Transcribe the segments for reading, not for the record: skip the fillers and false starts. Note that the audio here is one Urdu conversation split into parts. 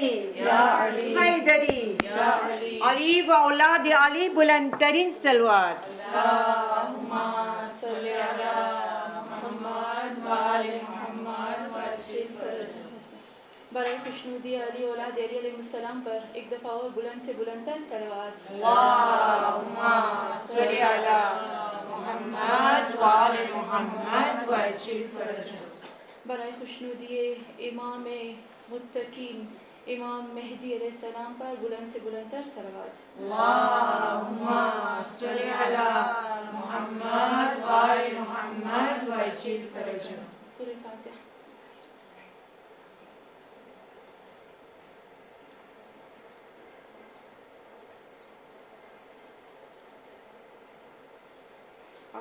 یا علی حیدری یا علی علی و اولاد علی بلند ترین صلوات اللہم صلی علی محمد و آل محمد و عجل فرجهم۔ برائے خوشنودی علی اولاد علی علیہ السلام پر ایک دفعہ اور بلند سے بلند تر صلوات۔ اللہم صلی علی محمد و آل محمد و عجل فرجهم۔ برائے خوشنودی امام متقین امام مہدی علیہ السلام پر بلند سے بلند تر صلوات۔ اللہم صلی علی محمد و آل محمد و عجل فرجهم۔ سورہ فاتحہ۔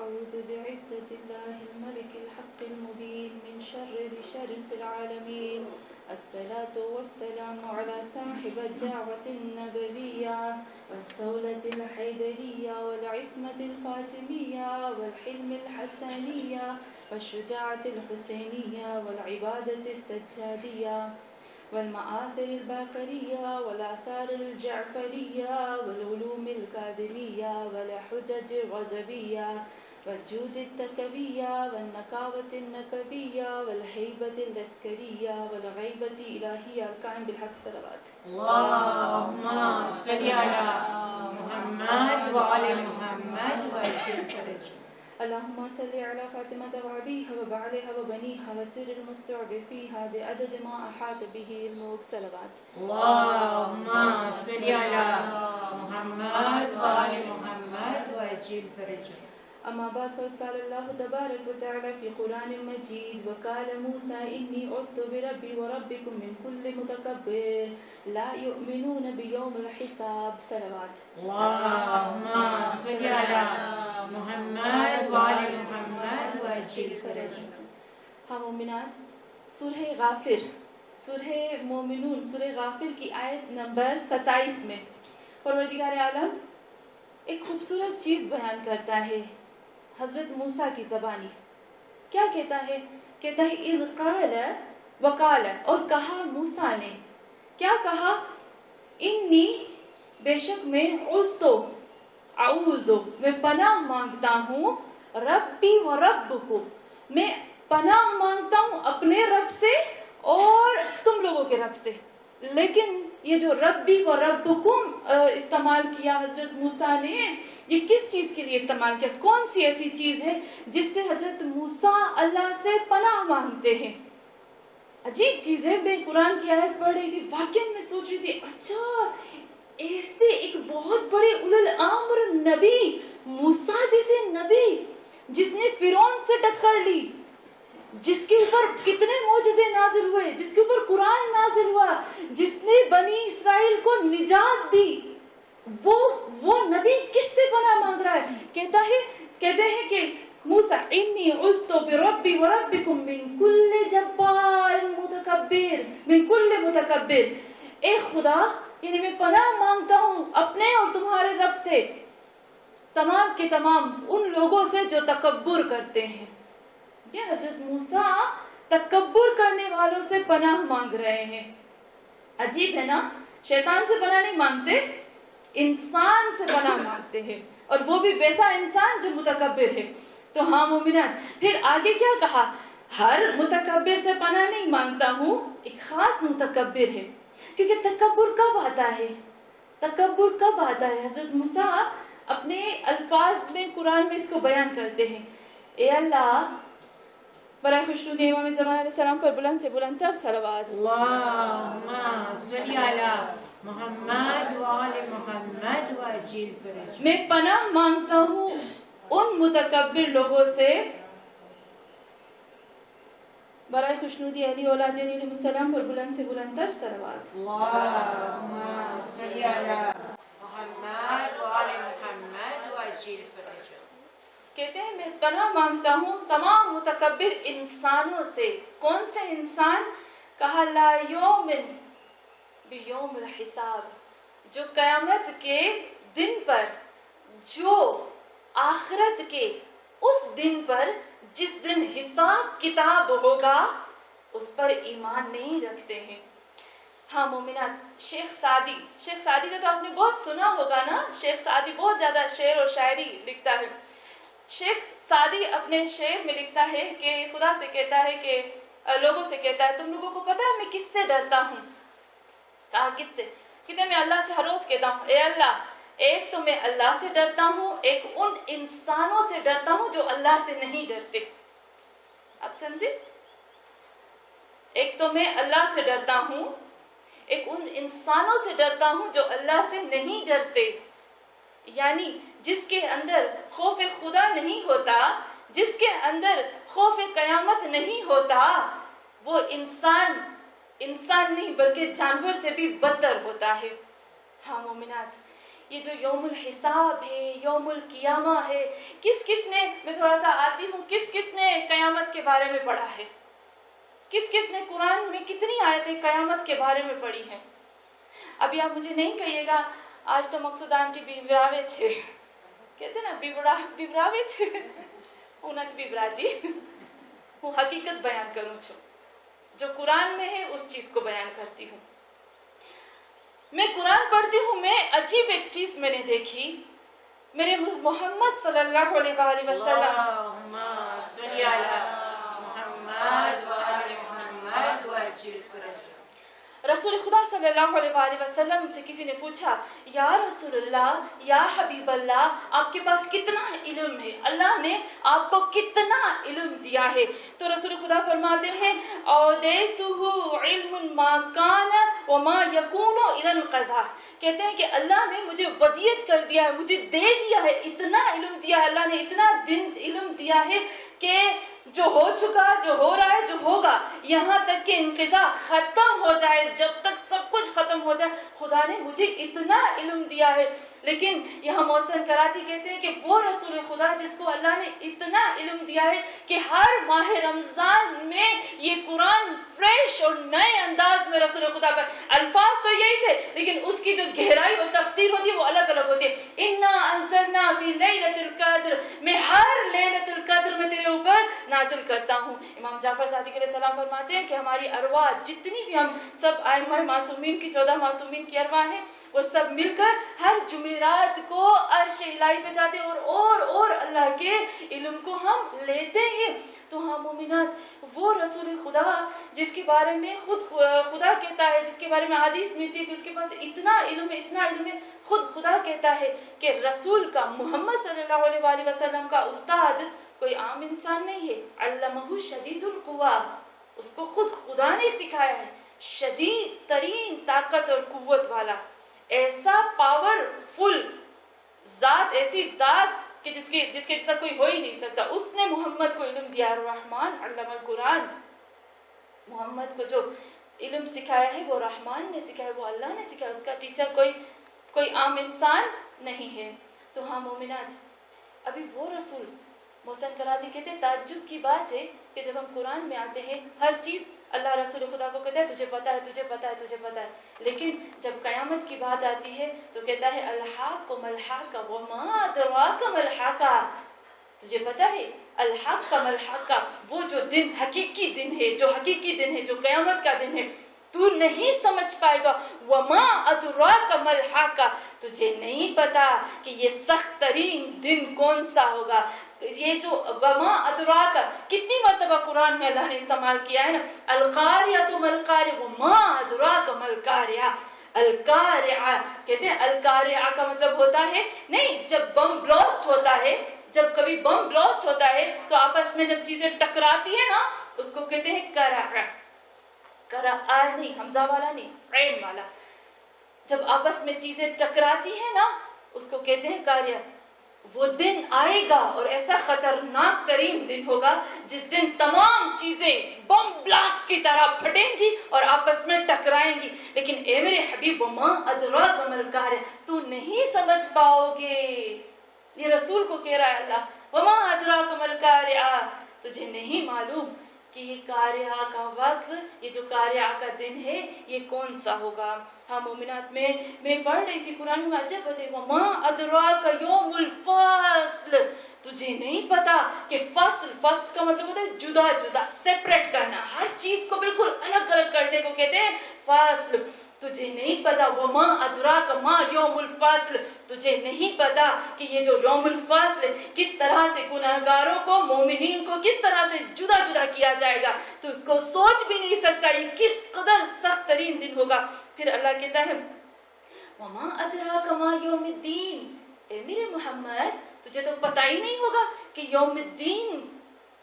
أعوذ بعزة الله الملك الحق المبين من شر ذي شر في العالمين، الصلاة والسلام على صاحب الدعوة النبوية والصولة الحيدرية والعصمة الفاطمية والحلم الحسنية والشجاعة الحسينية والعبادة السجادية والمآثر الباقرية والآثار الجعفرية والعلوم الكاظمية والحجج الغزبية والجود التكبية والنكاوة النكبية والهيبة العسكرية والغيبة الإلهية القائم بالحق صلوات۔ اللہم صلی علی محمد و آل محمد و عجل فرجهم۔ اللهم صل على فاطمة وأبيها وبعلها وبنيها وسر المستضعفيها بعدد ما أحاط به علمك صلوات۔ اللہم صلی علی محمد و آل محمد و عجل فرجهم۔ أما بعد فقد قال الله تبارك وتعالى في قرآن المجيد وقال موسى إني عذت بربي وربكم من كل متكبر لا يؤمنون بيوم الحساب صلوات۔ اللہم صلی علی محمد و آل محمد و عجل فرجهم۔ ہاں مومنات، سورہ غافر، سورہ مومنون، سورہ غافر کی آیت نمبر 27 میں پروردگار عالم ایک خوبصورت چیز بیان کرتا ہے حضرت موسیٰ کی زبانی۔ کیا کہتا ہے؟ کہتا ہے اذ قال وقال، اور کہا موسیٰ نے، کیا کہا؟ انی، بے شک میں، عذتو، اعوذ، میں پناہ مانگتا ہوں، ربی و ربکم، میں پناہ مانگتا ہوں اپنے رب سے اور تم لوگوں کے رب سے۔ لیکن یہ جو ربی و ربکم استعمال کیا حضرت موسیٰ نے، یہ کس چیز کے لیے استعمال کیا؟ کون سی ایسی چیز ہے جس سے حضرت موسیٰ اللہ سے پناہ مانگتے ہیں؟ عجیب چیز ہے۔ میں قرآن کی آیت پڑھ رہی تھی، واقعی میں سوچ رہی تھی اچھا ایسے ایک بہت بڑے اولو الامر نبی، موسیٰ جیسے نبی جس نے فرعون سے ٹکر لی، جس کے اوپر کتنے معجزے نازل ہوئے، جس کے اوپر قرآن نازل ہوا، جس نے بنی اسرائیل کو نجات دی، وہ نبی کس سے پناہ مانگ رہا ہے؟ کہتے ہیں کہ موسیٰ انی عذت بربی وربکم من کل جبار متکبر، من کل متکبر، اے خدا، یعنی میں پناہ مانگتا ہوں اپنے اور تمہارے رب سے، تمام کے تمام ان لوگوں سے جو تکبر کرتے ہیں۔ یہ حضرت موسیٰ تکبر کرنے والوں سے پناہ مانگ رہے ہیں۔ عجیب ہے نا، شیطان سے پناہ نہیں مانگتے، انسان سے پناہ مانگتے ہیں، اور وہ بھی ویسا انسان جو متکبر ہے۔ تو ہاں مومنان، پھر آگے کیا کہا؟ ہر متکبر سے پناہ نہیں مانگتا ہوں، ایک خاص متکبر ہے۔ کیونکہ تکبر کب آتا ہے؟ تکبر کب آتا ہے؟ حضرت موسیٰ اپنے الفاظ میں قرآن میں اس کو بیان کرتے ہیں، اے اللہ، برائے خوشنودی امام زمان علیہ السلام پر بلند سے بلند تر صلوات۔ اللہم صلی علی محمد و آل محمد و عجل فرجهم۔ میں پناہ مانگتا ہوں ان متکبر لوگوں سے، برائے خوشنودی علی اولاد علی علیہ السلام پر بلند سے بلند تر صلوات۔ اللہم صلی علی محمد و آل محمد و عجل فرجهم۔ کہتے ہیں میں پناہ مانگتا ہوں تمام متکبر انسانوں سے۔ کون سے انسان؟ کہا لا یومن بیوم الحساب، جو قیامت کے دن پر، جو آخرت کے اس دن پر جس دن حساب کتاب ہوگا، اس پر ایمان نہیں رکھتے ہیں۔ ہاں مومنات، شیخ سعدی کا تو آپ نے بہت سنا ہوگا نا. شیخ سعدی بہت زیادہ شعر اور شاعری لکھتا ہے. شیخ سعدی اپنے شعر میں لکھتا ہے کہ خدا سے کہتا ہے کہ لوگوں سے کہتا ہے تم لوگوں کو پتا ہے میں کس سے ڈرتا ہوں؟ کہا کس سے؟ کہتے میں اللہ سے ہر روز کہتا ہوں اے اللہ، ایک تو میں اللہ سے ڈرتا ہوں، ایک ان انسانوں سے ڈرتا ہوں جو اللہ سے نہیں ڈرتے. آپ سمجھے؟ ایک تو میں اللہ سے ڈرتا ہوں، ایک ان انسانوں سے ڈرتا ہوں جو اللہ سے نہیں ڈرتے. یعنی جس کے اندر خوف خدا نہیں ہوتا، جس کے اندر خوف قیامت نہیں ہوتا، وہ انسان نہیں بلکہ جانور سے بھی بدتر ہوتا ہے. ہاں مومنات، یہ جو یوم الحساب ہے، یوم القیامہ ہے، کس نے، میں تھوڑا سا آتی ہوں، کس نے قیامت کے بارے میں پڑھا ہے؟ کس نے قرآن میں کتنی آیتیں قیامت کے بارے میں پڑھی ہیں؟ ابھی آپ مجھے نہیں کہیے گا آج تو مقصود آنٹی بیوراوے چھے، کہتے نا بیوراوے چھے، اونت بیوراتی. وہ حقیقت بیان کروں چھو، جو قرآن میں ہے اس چیز کو بیان کرتی ہوں. میں قرآن پڑھتی ہوں، میں عجیب ایک چیز میں نے دیکھی. میرے محمد صلی اللہ علیہ وآلہ وسلم، اللہم صلی علی محمد و آل محمد و عجل فرجہ. رسول خدا صلی اللہ علیہ وآلہ وسلم سے کسی نے پوچھا یا رسول اللہ، یا حبیب اللہ، آپ کے پاس کتنا علم ہے؟ اللہ نے آپ کو کتنا علم دیا ہے؟ تو رسول خدا فرماتے ہیں اودیتہ علم ما کان وما یکون الی انقضاء. کہتے ہیں کہ اللہ نے مجھے ودیت کر دیا ہے، مجھے دے دیا ہے، اتنا علم دیا ہے. اللہ نے اتنا علم دیا ہے کہ جو ہو چکا، جو ہو رہا ہے، جو ہوگا، یہاں تک کہ انقضاء ختم ہو جائے، جب تک سب کچھ ختم ہو جائے، خدا نے مجھے اتنا علم دیا ہے. لیکن یہاں محسن کراتی کہتے ہیں کہ وہ رسول خدا جس کو اللہ نے اتنا علم دیا ہے کہ ہر ماہ رمضان میں یہ قرآن فریش اور نئے انداز میں رسول خدا پر، الفاظ تو یہی تھے لیکن اس کی جو گہرائی اور تفسیر ہوتی ہے وہ الگ الگ ہوتی ہے. انا انزلنا فی لیلۃ القدر، میں ہر لیلۃ القدر میں تیرے اوپر نازل کرتا ہوں. امام جعفر صادق علیہ السلام فرماتے ہیں کہ ہماری ارواح جتنی بھی، ہم سب ائمہ معصومین کی 14 معصومین کی ارواح ہیں، وہ سب مل کر ہر جمعرات کو عرش الہی پہ جاتے ہیں اور اللہ کے علم کو ہم لیتے ہیں. تو ہاں مومنات، وہ رسول خدا جس کے بارے میں خود خدا کہتا ہے، جس کے بارے میں حدیث ملتی ہے کہ اس کے پاس اتنا علم ہے، خود خدا کہتا ہے کہ رسول کا، محمد صلی اللہ علیہ وآلہ وسلم کا استاد کوئی عام انسان نہیں ہے. علمہ شدید القویٰ، اس کو خود خدا نے سکھایا ہے، شدید ترین طاقت اور قوت والا، ایسا پاورفل ذات، ایسی ذات کہ جس کے جیسا کوئی ہو ہی نہیں سکتا. اس نے محمد کو علم دیا. الرحمن علم القرآن، محمد کو جو علم سکھایا ہے وہ رحمان نے سکھایا، وہ اللہ نے سکھایا. اس کا ٹیچر کوئی عام انسان نہیں ہے. تو ہاں مومنات، ابھی وہ رسول، محسن کراتی کہتے ہیں تعجب کی بات ہے کہ جب ہم قرآن میں آتے ہیں ہر چیز اللہ رسول خدا کو کہتا ہے تجھے پتا ہے، تجھے پتا ہے، تجھے پتا ہے. لیکن جب قیامت کی بات آتی ہے تو کہتا ہے الحاق ملحاق وما ادراک ملحاقہ. تجھے پتا ہے الحق کا ملحق، وہ جو دن حقیقی دن ہے، جو حقیقی دن ہے، جو قیامت کا دن ہے، تو نہیں سمجھ پائے گا. وما ادراک ملحق، تجھے نہیں پتا کہ یہ سخت ترین دن کون سا ہوگا. یہ جو وما ادراک کتنی مرتبہ قرآن میں اللہ نے استعمال کیا ہے نا، القاریہ ملقاریہ وما ادراک ملقاریہ. القاریہ کہتے ہیں، القاریہ کا مطلب ہوتا ہے نہیں، جب بم بلاسٹ ہوتا ہے، جب کبھی بم بلاسٹ ہوتا ہے تو آپس میں جب چیزیں ٹکراتی ہیں نا، اس کو کہتے ہیں کرا نہیں، حمزہ والا نہیں، عین والا. جب آپس میں چیزیں ٹکراتی ہیں نا اس کو کہتے ہیں کاریہ. وہ دن آئے گا اور ایسا خطرناک ترین دن ہوگا جس دن تمام چیزیں بم بلاسٹ کی طرح پھٹیں گی اور آپس میں ٹکرائیں گی. لیکن اے میرے حبیب وما ادراک ملقاریہ، تو نہیں سمجھ پاؤ گے. یہ رسول کو کہہ رہا ہے اللہ، وما ادراک ملقاریہ، تجھے نہیں معلوم کہ یہ قاریہ کا وقت, یہ جو قاریہ کا دن ہے یہ کون سا ہوگا. ہاں مومنات, میں پڑھ رہی تھی قرآن میں, عجب ہے, وما ادراک یوم الفصل, تجھے نہیں پتا کہ فصل کا مطلب ہوتا ہے جدا جدا, سیپریٹ کرنا, ہر چیز کو بالکل الگ الگ کرنے کو کہتے ہیں فصل. تجھے نہیں پتا, وما ادراک ما یوم الفصل, تجھے نہیں پتا کہ یہ جو یوم الفصل کس طرح سے گناہگاروں کو, مومنین کو کس طرح سے جدا جدا کیا جائے گا. تو اس کو سوچ بھی نہیں سکتا یہ کس قدر سخت ترین دن ہوگا. پھر اللہ کہتا ہے وما ادراک ما یوم الدین, اے میرے محمد تجھے تو پتہ ہی نہیں ہوگا کہ یوم الدین,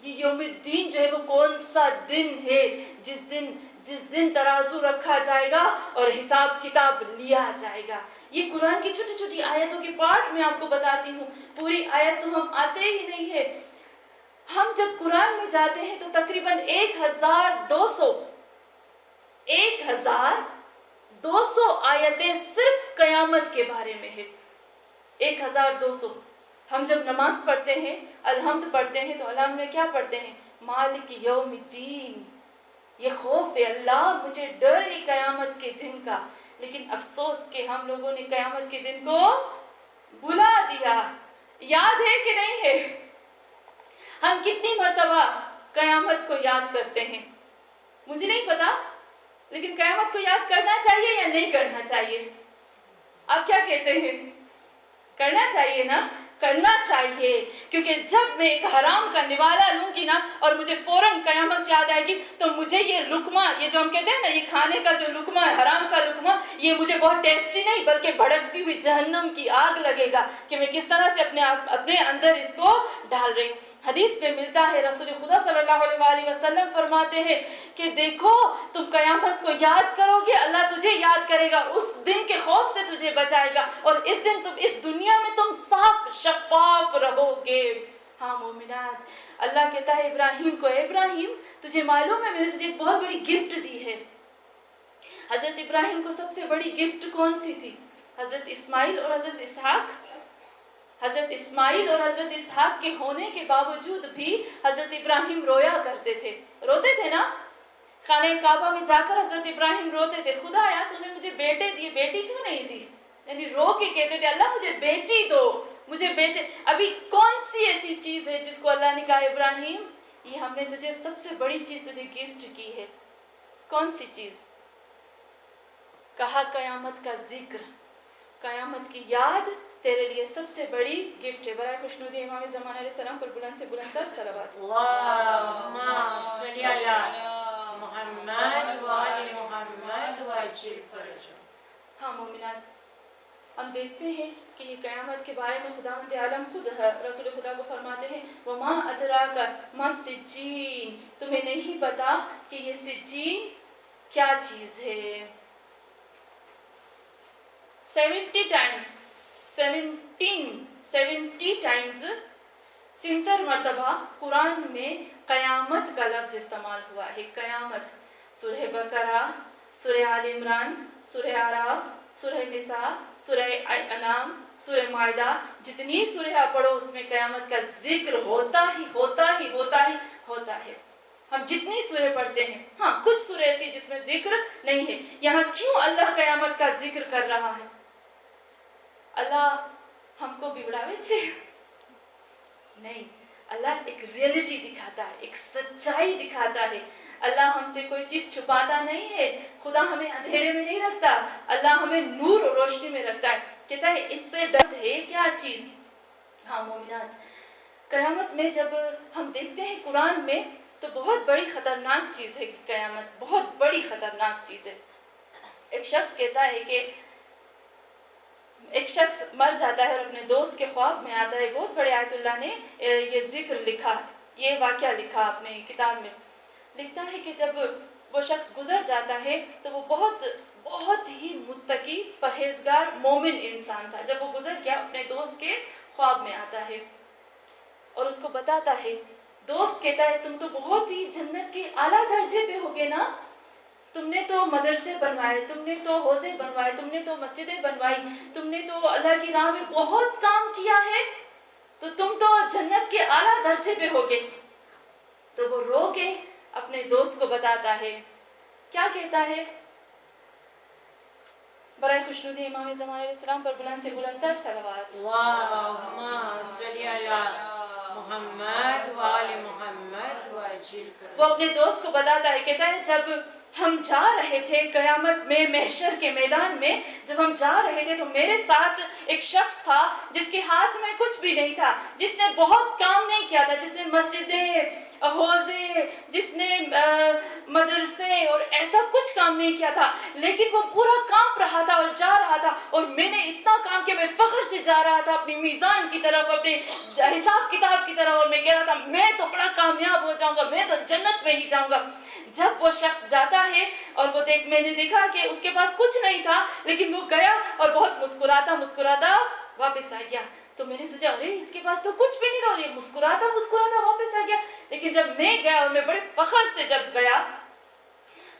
یہ یوم الدین جو ہے وہ کون سا دن ہے, جس دن ترازو رکھا جائے گا اور حساب کتاب لیا جائے گا. یہ قرآن کی چھوٹی چھوٹی آیتوں کے پارٹ میں آپ کو بتاتی ہوں, پوری آیت تو ہم آتے ہی نہیں ہے. ہم جب قرآن میں جاتے ہیں تو تقریباً 1200 آیتیں صرف قیامت کے بارے میں ہے. 1200. ہم جب نماز پڑھتے ہیں, الحمد پڑھتے ہیں, تو الحمد میں کیا پڑھتے ہیں, مالک یوم الدین, یہ خوف ہے اللہ, مجھے ڈر ہے قیامت کے دن کا. لیکن افسوس کہ ہم لوگوں نے قیامت کے دن کو بھلا دیا. یاد ہے کہ نہیں ہے؟ ہم کتنی مرتبہ قیامت کو یاد کرتے ہیں مجھے نہیں پتا, لیکن قیامت کو یاد کرنا چاہیے یا نہیں کرنا چاہیے؟ آپ کیا کہتے ہیں؟ کرنا چاہیے نا, کرنا چاہیے, کیونکہ جب میں ایک حرام کا نوالا لوں گی نا اور مجھے فوراً قیامت یاد آئے گی, تو مجھے یہ لقمہ, یہ جو ہم کہتے ہیں نا یہ کھانے کا جو لقمہ ہے, حرام کا لقمہ, یہ مجھے بہت ٹیسٹی نہیں بلکہ بھڑکتی ہوئی جہنم کی آگ لگے گا کہ میں کس طرح سے اپنے اندر اس کو ڈال رہی ہوں. حدیث میں ملتا ہے, رسول خدا صلی اللہ علیہ وآلہ وسلم فرماتے ہیں کہ دیکھو تم قیامت کو یاد کرو گے, اللہ تجھے یاد کرے گا, اس دن کے خوف سے تجھے بچائے گا, اور اس دن تم اس دنیا میں تم صاف شفاف رہو گے. ہاں مومنات, اللہ کہتا ہے ابراہیم کو, اے ابراہیم تجھے معلوم ہے میں نے تجھے ایک بہت بڑی گفٹ دی ہے. حضرت ابراہیم کو سب سے بڑی گفٹ کون سی تھی؟ حضرت اسماعیل اور حضرت اسحاق. حضرت اسماعیل اور حضرت اسحاق کے ہونے کے باوجود بھی حضرت ابراہیم رویا کرتے تھے, روتے تھے نا. خانہ کعبہ میں جا کر حضرت ابراہیم روتے تھے, خدایا تو نے مجھے بیٹے دیے, بیٹی کیوں نہیں دی؟ یعنی رو کے کہتے تھے اللہ مجھے بیٹی دو, مجھے بیٹے. ابھی کون سی ایسی چیز ہے جس کو اللہ نے کہا ابراہیم یہ ہم نے تجھے سب سے بڑی چیز تجھے گفٹ کی ہے؟ کون سی چیز؟ کہا قیامت کا ذکر, قیامت کی یاد تیرے لیے سب سے بڑی گفٹ ہے. برائے خوشنودی امام زمان علیہ السلام پر بلند سے بلند تر صلوات. اللہم صلی علی محمد و آل محمد و عجل فرجہ. ہاں مومنات, ہم دیکھتے ہیں کہ یہ قیامت کے بارے میں خداوند عالم خود رسول خدا کو فرماتے ہیں وما ادراک ما سجین, تمہیں نہیں پتا کہ یہ سجین کیا چیز ہے. 70 ٹائمز 70 مرتبہ قرآن میں قیامت کا لفظ استعمال ہوا ہے. قیامت سورہ بقرہ, سورہ آل عمران, سورہ اعراف, سورہ نساء, سورہ انعام, سورہ مائدہ, جتنی سورہ پڑھو اس میں قیامت کا ذکر ہوتا ہے. ہم جتنی سورہ پڑھتے ہیں, ہاں کچھ سورہ ایسی جس میں ذکر نہیں ہے. یہاں کیوں اللہ قیامت کا ذکر کر رہا ہے؟ اللہ ہم کو بگڑاوے چھے نہیں, اللہ ایک ریئلٹی دکھاتا ہے, ایک سچائی دکھاتا ہے. اللہ ہم سے کوئی چیز چھپاتا نہیں ہے. خدا ہمیں اندھیرے میں نہیں رکھتا, اللہ ہمیں نور اور روشنی میں رکھتا ہے. کہتا ہے اس سے ڈر ہے کیا چیز. ہاں مومنات, قیامت میں جب ہم دیکھتے ہیں قرآن میں تو بہت بڑی خطرناک چیز ہے قیامت, بہت بڑی خطرناک چیز ہے. ایک شخص کہتا ہے کہ ایک شخص مر جاتا ہے اور اپنے دوست کے خواب میں آتا ہے. بہت بڑے آیت اللہ نے یہ ذکر لکھا, یہ واقعہ لکھا اپنے کتاب میں. لکھتا ہے کہ جب وہ شخص گزر جاتا ہے تو وہ بہت ہی متقی, پرہیزگار, مومن انسان تھا. جب وہ گزر گیا اپنے دوست کے خواب میں آتا ہے اور اس کو بتاتا ہے. دوست کہتا ہے تم تو بہت ہی جنت کے اعلیٰ درجے پہ ہوگے نا, تم نے تو مدرسے بنوائے, تم نے تو حوضے بنوائے, تم نے تو مسجدیں بنوائی, تم نے تو اللہ کی راہ میں بہت کام کیا ہے, تو تم تو جنت کے اعلیٰ درجے پہ ہوگے. تو وہ رو کے اپنے دوست کو بتاتا ہے. کیا کہتا ہے؟ برائے خوشنودی امام زمان علیہ السلام پر بلند سے بلند تر صلوات. اللهم صل على محمد وآل محمد وعجل وہ اپنے دوست کو بتاتا ہے, کہتا ہے جب ہم جا رہے تھے قیامت میں محشر کے میدان میں, جب ہم جا رہے تھے تو میرے ساتھ ایک شخص تھا جس کے ہاتھ میں کچھ بھی نہیں تھا, جس نے بہت کام نہیں کیا تھا, جس نے مسجدیں, حوضے, جس نے مدرسے اور ایسا کچھ کام نہیں کیا تھا, لیکن وہ پورا کام رہا تھا اور جا رہا تھا. اور میں نے اتنا کام کیا, میں فخر سے جا رہا تھا اپنی میزان کی طرف, اپنے حساب کتاب کی طرف, اور میں کہہ رہا تھا میں تو بڑا کامیاب ہو جاؤں گا, میں تو جنت میں ہی جاؤں گا. جب وہ شخص جاتا ہے اور وہ میں نے دیکھا کہ اس کے پاس کچھ نہیں تھا, لیکن وہ گیا اور بہت مسکراتا مسکراتا واپس آ گیا. تو میں نے سوچا ارے اس کے پاس تو کچھ بھی نہیں تھا اور یہ مسکراتا مسکراتا واپس آ گیا. لیکن جب میں گیا اور میں بڑے فخر سے جب گیا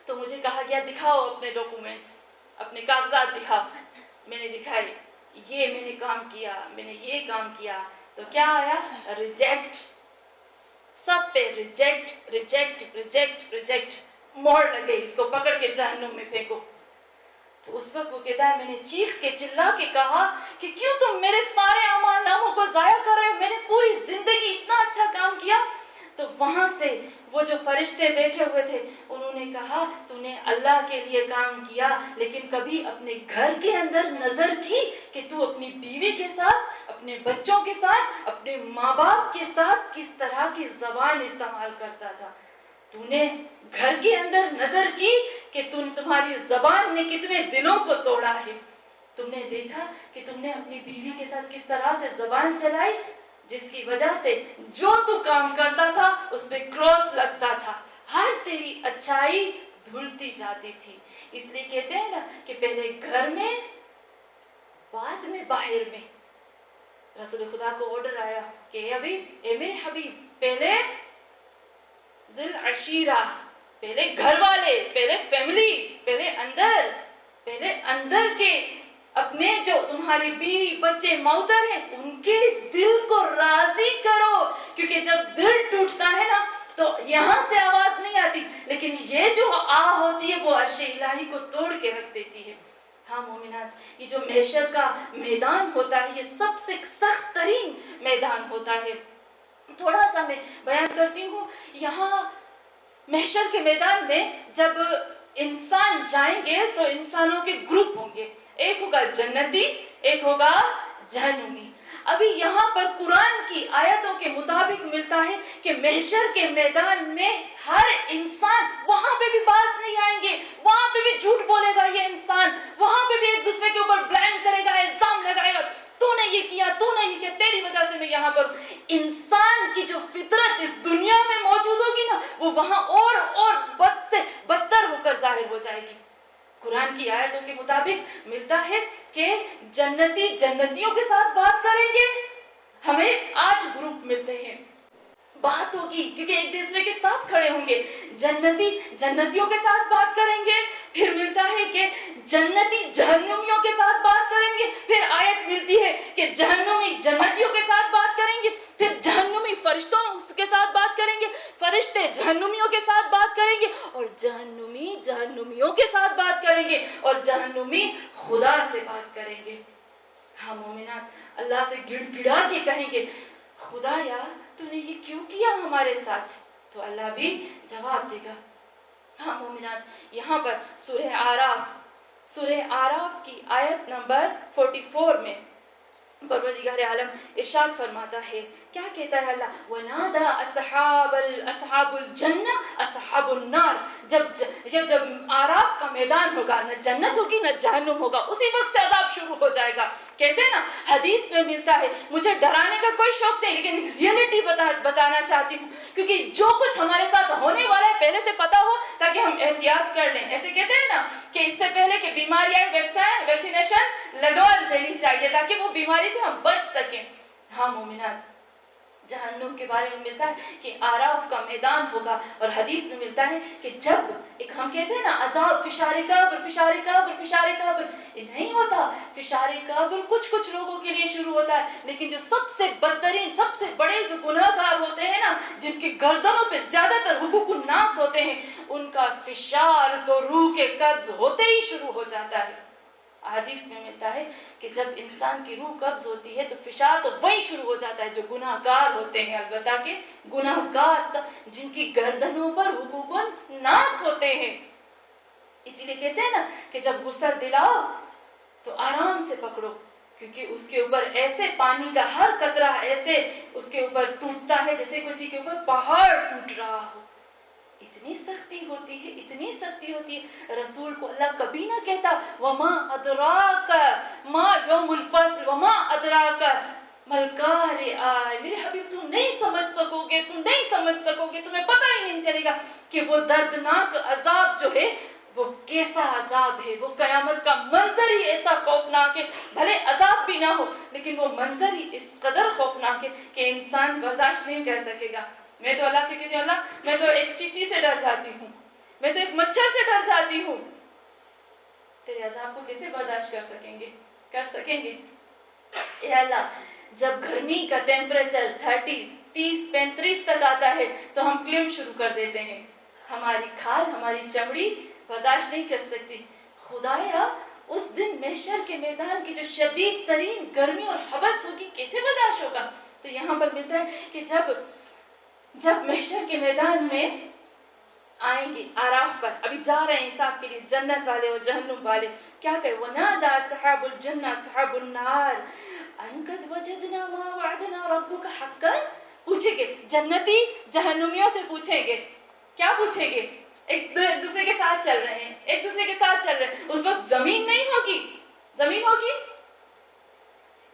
تو مجھے کہا گیا دکھاؤ اپنے ڈاکومنٹس, اپنے کاغذات دکھاؤ. میں نے دکھائے, یہ میں نے کام کیا, میں نے یہ کام کیا. تو کیا آیا؟ ریجیکٹ. سب پہ ریجیکٹ ریجیکٹ ریجیکٹ ریجیکٹ. موڑ لگے, اس کو پکڑ کے جہنم میں پھینکو. تو اس وقت وہ کہتا ہے میں نے چیخ کے چلا کے کہا کہ کیوں تم میرے سارے اعمال ناموں کو ضائع کر رہے ہو, میں نے پوری زندگی اتنا اچھا کام کیا. تو وہاں سے وہ جو فرشتے بیٹھے ہوئے تھے انہوں نے کہا تو نے اللہ کے لیے کام کیا, لیکن کبھی اپنے گھر کے اندر نظر کی کہ تو اپنی بیوی کے ساتھ, اپنے بچوں کے ساتھ, اپنے ماں باپ کے ساتھ کس طرح کی زبان استعمال کرتا تھا. تو نے گھر کے اندر نظر کی کہ تمہاری زبان نے کتنے دلوں کو توڑا ہے. تم نے دیکھا کہ تم نے اپنی بیوی کے ساتھ کس طرح سے زبان چلائی, جس کی وجہ سے جو تو کام کرتا تھا اس پہ کراس لگتا تھا, ہر تیری اچھائی دھلتی جاتی تھی. اس لیے کہتے ہیں نا کہ پہلے گھر میں بعد میں باہر میں. رسول خدا کو آرڈر آیا کہ اے میرے حبیب, پہلے ذل عشیرہ, پہلے گھر والے, پہلے فیملی, پہلے اندر کے اپنے جو تمہاری بیوی بچے موتر ہیں ان کے دل کو راضی کرو, کیونکہ جب دل ٹوٹتا ہے نا تو یہاں سے آواز نہیں آتی, لیکن یہ جو ہوتی ہے وہ عرش الہی کو توڑ کے رکھ دیتی ہے. ہاں مومنات, یہ جو محشر کا میدان ہوتا ہے یہ سب سے سخت ترین میدان ہوتا ہے. تھوڑا سا میں بیان کرتی ہوں. یہاں محشر کے میدان میں جب انسان جائیں گے تو انسانوں کے گروپ ہوں گے, ایک ہوگا جنتی, ایک ہوگا جہنمی. ابھی یہاں پر قرآن کی آیتوں کے مطابق ملتا ہے کہ محشر کے میدان میں ہر انسان, وہاں پہ بھی باز نہیں آئیں گے, وہاں پہ بھی جھوٹ بولے گا یہ انسان, وہاں پہ بھی ایک دوسرے کے اوپر بلیم کرے گا, الزام لگائے گا, تو نے یہ کیا, تو نے یہ کیا, تیری وجہ سے میں یہاں پر. انسان کی جو فطرت اس دنیا میں موجود ہوگی نا وہ وہاں اور بد سے بدتر ہو کر ظاہر ہو جائے گی. قرآن کی آیتوں کے مطابق ملتا ہے کہ جنتی جنتیوں کے ساتھ بات کریں گے. ہمیں 8 گروپ ملتے ہیں, بات ہوگی کیونکہ ایک دوسرے کے ساتھ کھڑے ہوں گے. جنتی جنتیوں کے ساتھ بات کریں گے, پھر ملتا ہے کہ جنتی جہنمیوں کے ساتھ بات کریں گے, پھر آیت ملتی ہے کہ جہنمی جنتیوں کے ساتھ بات کریں گے, پھر جہنمی فرشتوں کے ساتھ بات کریں گے, فرشتے جہنمیوں کے ساتھ بات کریں گے, اور جہنمی جہنمیوں کے ساتھ بات کریں گے, اور جہنمی خدا سے بات کریں گے. ہاں مومنات, اللہ سے گڑ گڑا کے کہیں گے خدا یار تو نے یہ کیوں کیا ہمارے ساتھ, تو اللہ بھی جواب دے گا. ہاں مومنات, یہاں پر سورہ آراف کی آیت نمبر 44 میں پروردگار عالم ارشاد فرماتا ہے, کیا کہتا ہے اللہ, وَنَادَى أَصْحَابُ الْجَنَّةِ أَصْحَابُ النَّارِ. جب آراف کا میدان ہوگا, نہ جنت ہوگی نہ جہنم ہوگا, اسی وقت سے عذاب شروع ہو جائے گا. کہتے ہیں نا حدیث میں ملتا ہے, مجھے ڈرانے کا کوئی شوق نہیں لیکن ریئلٹی بتانا چاہتی ہوں, کیونکہ جو کچھ ہمارے ساتھ ہونے والا ہے پہلے سے پتا ہو تاکہ ہم احتیاط کر لیں. ایسے کہتے ہیں نا کہ اس سے پہلے کہ بیماری آئے ویکسینیشن لگوا دینی چاہیے تاکہ وہ بیماری سے ہم بچ سکیں. ہاں مومنات, جہنم کے بارے میں ملتا ہے کہ آراف کا میدان ہوگا, اور حدیث میں ملتا ہے کہ جب ایک ہم کہتے ہیں نا عذاب, فشار قبر, نہیں ہوتا. فشار قبر کچھ کچھ لوگوں کے لیے شروع ہوتا ہے, لیکن جو سب سے بدترین, سب سے بڑے جو گناہ گار ہوتے ہیں نا, جن کی گردنوں پہ زیادہ تر حقوق الناس ہوتے ہیں, ان کا فشار تو روح کے قبض ہوتے ہی شروع ہو جاتا ہے. حدیث میں ملتا ہے کہ جب انسان کی روح قبض ہوتی ہے تو فشار تو وہی شروع ہو جاتا ہے جو گناہ گار ہوتے ہیں. البتہ کہ گناہ گار جن کی گردنوں پر حقوق الناس ہوتے ہیں. اسی لیے کہتے ہیں نا کہ جب غسل دلاؤ تو آرام سے پکڑو, کیونکہ اس کے اوپر ایسے پانی کا ہر قطرہ ایسے اس کے اوپر ٹوٹتا ہے جیسے کسی کے اوپر پہاڑ ٹوٹ رہا ہو. اتنی سختی ہوتی ہے, اتنی سختی ہوتی ہے. رسول کو اللہ کبھی نہ کہتا وما ادراک ما یوم الفصل وما ادراک ملکارئ, میرے حبیب تم نہیں سمجھ سکو گے, تم نہیں سمجھ سکو گے, تمہیں پتہ ہی نہیں چلے گا کہ وہ دردناک عذاب جو ہے وہ کیسا عذاب ہے. وہ قیامت کا منظر ہی ایسا خوفناک ہے, بھلے عذاب بھی نہ ہو لیکن وہ منظر ہی اس قدر خوفناک ہے کہ انسان برداشت نہیں کر سکے گا. میں تو اللہ سے کہتی ہوں, اللہ میں تو ایک چیچی سے ڈر جاتی ہوں, میں تو ایک مچھر سے ڈر جاتی ہوں, تیرے عذاب کو کیسے برداشت کر سکیں گے, کر سکیں گے؟ اے اللہ, جب گرمی کا ٹیمپریچر 30, 30, 35 تک آتا ہے تو ہم کلیم شروع کر دیتے ہیں. ہماری کھال, ہماری چمڑی برداشت نہیں کر سکتی. خدایا اس دن محشر کے میدان کی جو شدید ترین گرمی اور حبس ہوگی کیسے برداشت ہوگا. تو یہاں پر ملتا ہے کہ جب محشر کے میدان میں آئیں گے آراف پر, ابھی جا رہے ہیں حساب کے لیے, جنت والے اور جہنم والے کیا کہے, وَنَادَى أَصْحَابُ الْجَنَّةِ أَصْحَابُ النَّارِ أَن قَدْ وَجَدْنَا مَا وَعَدَنَا رَبُّكَ حَقًّا. پوچھیں گے جنتی جہنمیوں سے, پوچھیں گے کیا پوچھیں گے, ایک دوسرے کے ساتھ چل رہے ہیں, ایک دوسرے کے ساتھ چل رہے ہیں, اس وقت زمین نہیں ہوگی, زمین ہوگی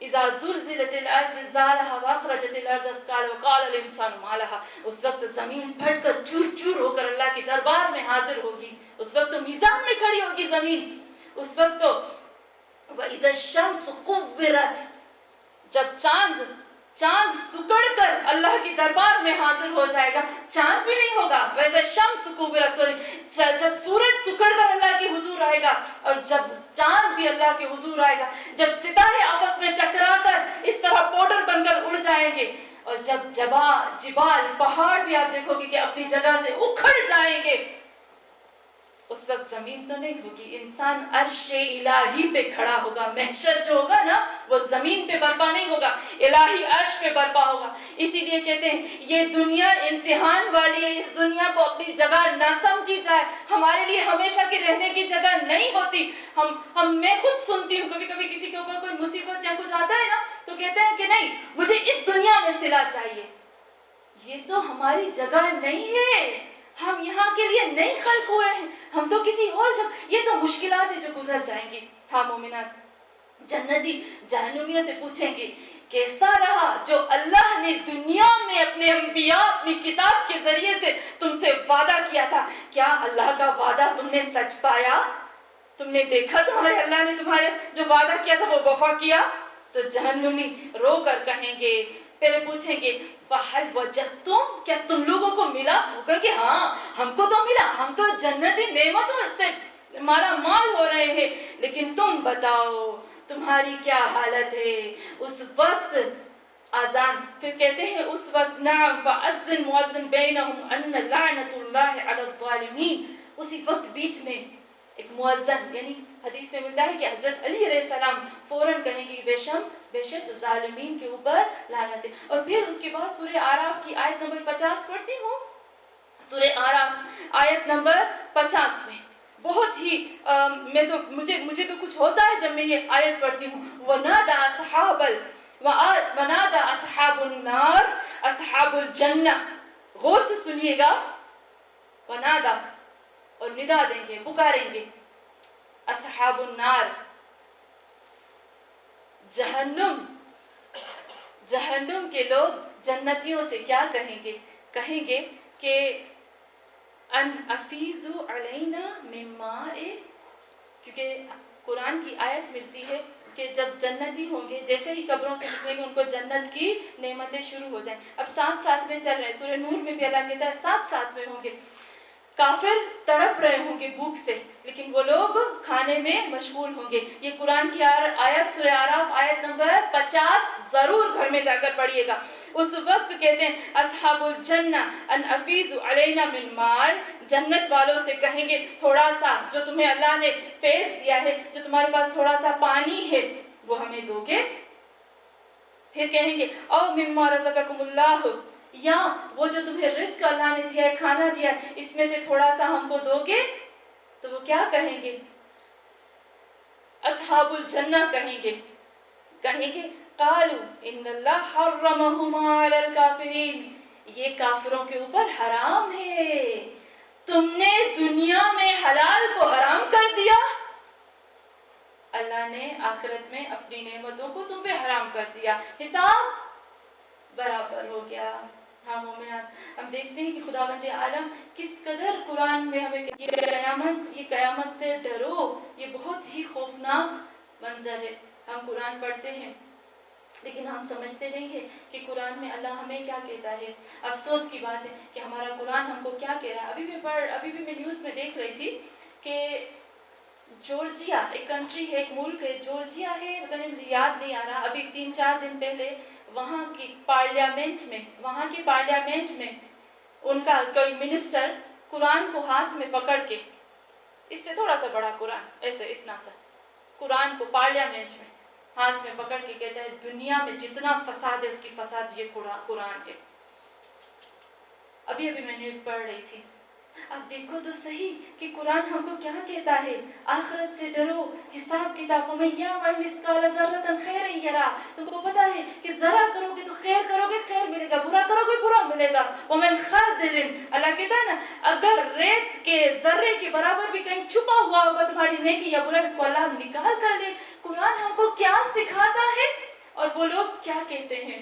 اذا زلزلت الارض زلزالها واخرجت الارض اثقالها وقال الانسان ما لها. اس وقت زمین پھٹ کر چور چور ہو کر اللہ کے دربار میں حاضر ہوگی. اس وقت تو میزان میں کھڑی ہوگی زمین. اس وقت تو واذا الشمس كورت, جب چاند سکڑ کر اللہ کے دربار میں حاضر ہو جائے گا, چاند بھی نہیں ہوگا. ویسے شمس کورت, جب سورج سکڑ کر اللہ کے حضور آئے گا اور جب چاند بھی اللہ کے حضور آئے گا, جب ستارے آپس میں ٹکرا کر اس طرح پاؤڈر بن کر اڑ جائیں گے, اور جب جبال پہاڑ بھی آپ دیکھو گے کہ اپنی جگہ سے اکھڑ جائیں گے, اس وقت زمین تو نہیں ہوگی, انسان عرش الہی پہ کھڑا ہوگا. محشر جو ہوگا نا وہ زمین پہ برپا نہیں ہوگا, الہی عرش پہ برپا ہوگا. اسی لیے کہتے ہیں یہ دنیا امتحان والی ہے, اس دنیا کو اپنی جگہ نہ سمجھی جائے, ہمارے لیے ہمیشہ کی رہنے کی جگہ نہیں ہوتی. میں خود سنتی ہوں کبھی کبھی کسی کے اوپر کوئی مصیبت یا کچھ آتا ہے نا تو کہتے ہیں کہ نہیں مجھے اس دنیا میں صلہ چاہیے. یہ تو ہماری جگہ نہیں ہے, ہم یہاں کے لیے نہیں خلق ہوئے ہیں, ہم تو کسی اور جگہ, یہ تو مشکلات ہیں جو گزر جائیں گی. ہاں مومنات جنتی جہنمیوں سے پوچھیں گے کیسا رہا جو اللہ نے دنیا میں اپنے انبیاء اپنی کتاب کے ذریعے سے تم سے وعدہ کیا تھا, کیا اللہ کا وعدہ تم نے سچ پایا, تم نے دیکھا تمہارے اللہ نے تمہارے جو وعدہ کیا تھا وہ وفا کیا. تو جہنمی رو کر کہیں گے, پہلے پوچھیں گے فَحَلْ وَجَدْتُمْ, کیا تم لوگوں کو ملا, وہ کہیں کہ ہاں ہم کو تو ملا, ہم تو جنتی نعمتوں سے مالا مال ہو رہے ہیں, لیکن تم بتاؤ تمہاری کیا حالت ہے. اس وقت آزان, پھر کہتے ہیں اس وقت نعم فَأَذِّن مُؤَذِّن بَيْنَهُمْ أَنَّ لَعْنَةُ اللَّهِ عَلَى الظَّالِمِينَ. اسی وقت بیچ میں ایک مؤذن, یعنی حدیث میں ملتا ہے کہ حضرت علی علیہ السلام فوراً کہیں گے بے شک ظالمین کے اوپر لعنت ہے. اور پھر اس کے بعد سورہ آراف کی آیت نمبر 50 پڑھتی ہوں, سورہ آراف آیت نمبر 50 میں بہت ہی مجھے تو کچھ ہوتا ہے جب میں یہ آیت پڑھتی ہوں. وَنَادَى أَصْحَابُ النَّارِ أَصْحَابُ الْجَنَّةِ, غور سے سنیے گا, وَنَادَى اور ندا دیں گے, پکاریں گے, اصحاب النار جہنم کے لوگ جنتیوں سے کیا کہیں گے کہ ان افیزو علینا من ماء, کیونکہ قرآن کی آیت ملتی ہے کہ جب جنتی ہوں گے جیسے ہی قبروں سے نکلیں گے ان کو جنت کی نعمتیں شروع ہو جائیں. اب ساتھ میں چل رہے ہیں, سورہ نور میں بھی اللہ کہتا ہے ساتھ میں ہوں گے. کافر تڑپ رہے ہوں گے بھوک سے، لیکن وہ لوگ کھانے میں مشغول ہوں گے. یہ قرآن کی آیت سورہ اعراف آیت نمبر 50 ضرور گھر میں جا کر پڑھیے گا. اس وقت کہتے ہیں اصحاب الجنہ ان افیض علینا من مال، جنت والوں سے کہیں گے تھوڑا سا جو تمہیں اللہ نے فیض دیا ہے، جو تمہارے پاس تھوڑا سا پانی ہے وہ ہمیں دو گے. پھر کہیں گے او مما رزقکم اللہ، یا وہ جو تمہیں رزق اللہ نے دیا ہے، کھانا دیا ہے، اس میں سے تھوڑا سا ہم کو دو گے. تو وہ کیا کہیں گے؟ اصحاب الجنہ کہیں گے قالوا ان اللہ حرمہما علی الکافرین، یہ کافروں کے اوپر حرام ہے، تم نے دنیا میں حلال کو حرام کر دیا، اللہ نے آخرت میں اپنی نعمتوں کو تم پہ حرام کر دیا، حساب برابر ہو گیا. ہاں مومنات، ہم دیکھتے ہیں کہ خداوند عالم کس قدر قرآن میں ہمیں یہ قیامت سے ڈرو، یہ بہت ہی خوفناک منظر ہے. ہم قرآن پڑھتے ہیں لیکن ہم سمجھتے نہیں ہیں کہ قرآن میں اللہ ہمیں کیا کہتا ہے. افسوس کی بات ہے کہ ہمارا قرآن ہم کو کیا کہہ رہا ہے. ابھی بھی میں نیوز میں دیکھ رہی تھی کہ جورجیا ایک کنٹری ہے، ایک ملک ہے، جورجیا ہے، پتہ نہیں مجھے یاد نہیں آ رہا. ابھی 3-4 دن پہلے وہاں کی پارلیمنٹ میں ان کا کوئی منسٹر قرآن کو ہاتھ میں پکڑ کے، اس سے تھوڑا سا بڑا قرآن، ایسے اتنا سا قرآن کو پارلیمنٹ میں ہاتھ میں پکڑ کے کہتا ہے دنیا میں جتنا فساد ہے اس کی فساد یہ قرآن ہے. ابھی میں نیوز پڑھ رہی تھی. اب دیکھو تو صحیح کہ قرآن ہم کو کیا کہتا ہے، آخرت سے ڈرو، حساب کتابوں میں یا مثقال ذرۃ خیر یرا. تم کو پتا ہے کہ ذرا کرو گے تو خیر کرو گے خیر ملے گا، برا کرو گے برا ملے گا. ومن خردل، اللہ کہتا ہے نا اگر ریت کے ذرے کے برابر بھی کہیں چھپا ہوا ہوگا تمہاری نیکی یا برا، اس کو اللہ نکال کر لے. قرآن ہم کو کیا سکھاتا ہے اور وہ لوگ کیا کہتے ہیں.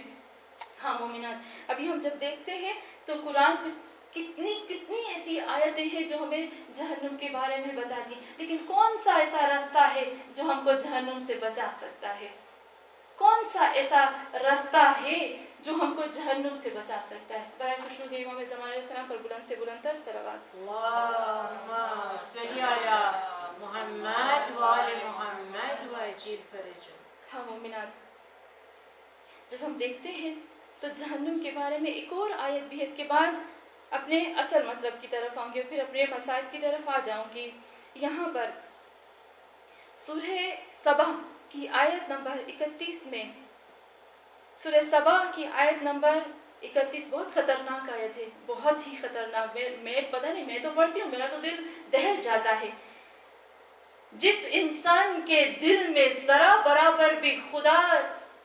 ہاں مومنات، ابھی ہم جب دیکھتے ہیں تو قرآن میں کتنی ایسی آیتیں ہیں جو ہمیں جہنم کے بارے میں بتاتی، لیکن کون سا ایسا رستہ ہے جو ہم کو جہنم سے بچا سکتا ہے؟ کون سا ایسا رستہ ہے جو ہم کو جہنم سے بچا سکتا ہے؟ برائے خوشنود امام زمان علیہ السلام پر بلند سے بلند تر صلوات. اللہم صلی علی محمد و آل محمد و عجل فرجہ. ہاں مومنات، جب ہم دیکھتے ہیں تو جہنم کے بارے میں ایک اور آیت بھی ہے. اس کے بعد اپنے اصل مطلب کی طرف آؤں گی، پھر اپنے مصائب کی طرف آ جاؤں گی. یہاں پر سورہ سبا کی آیت نمبر 31 میں، سورہ سبا کی آیت نمبر 31 بہت خطرناک آیت ہے، بہت ہی خطرناک. میں پتہ نہیں، میں تو پڑھتی ہوں میرا تو دل دہل جاتا ہے. جس انسان کے دل میں ذرا برابر بھی خدا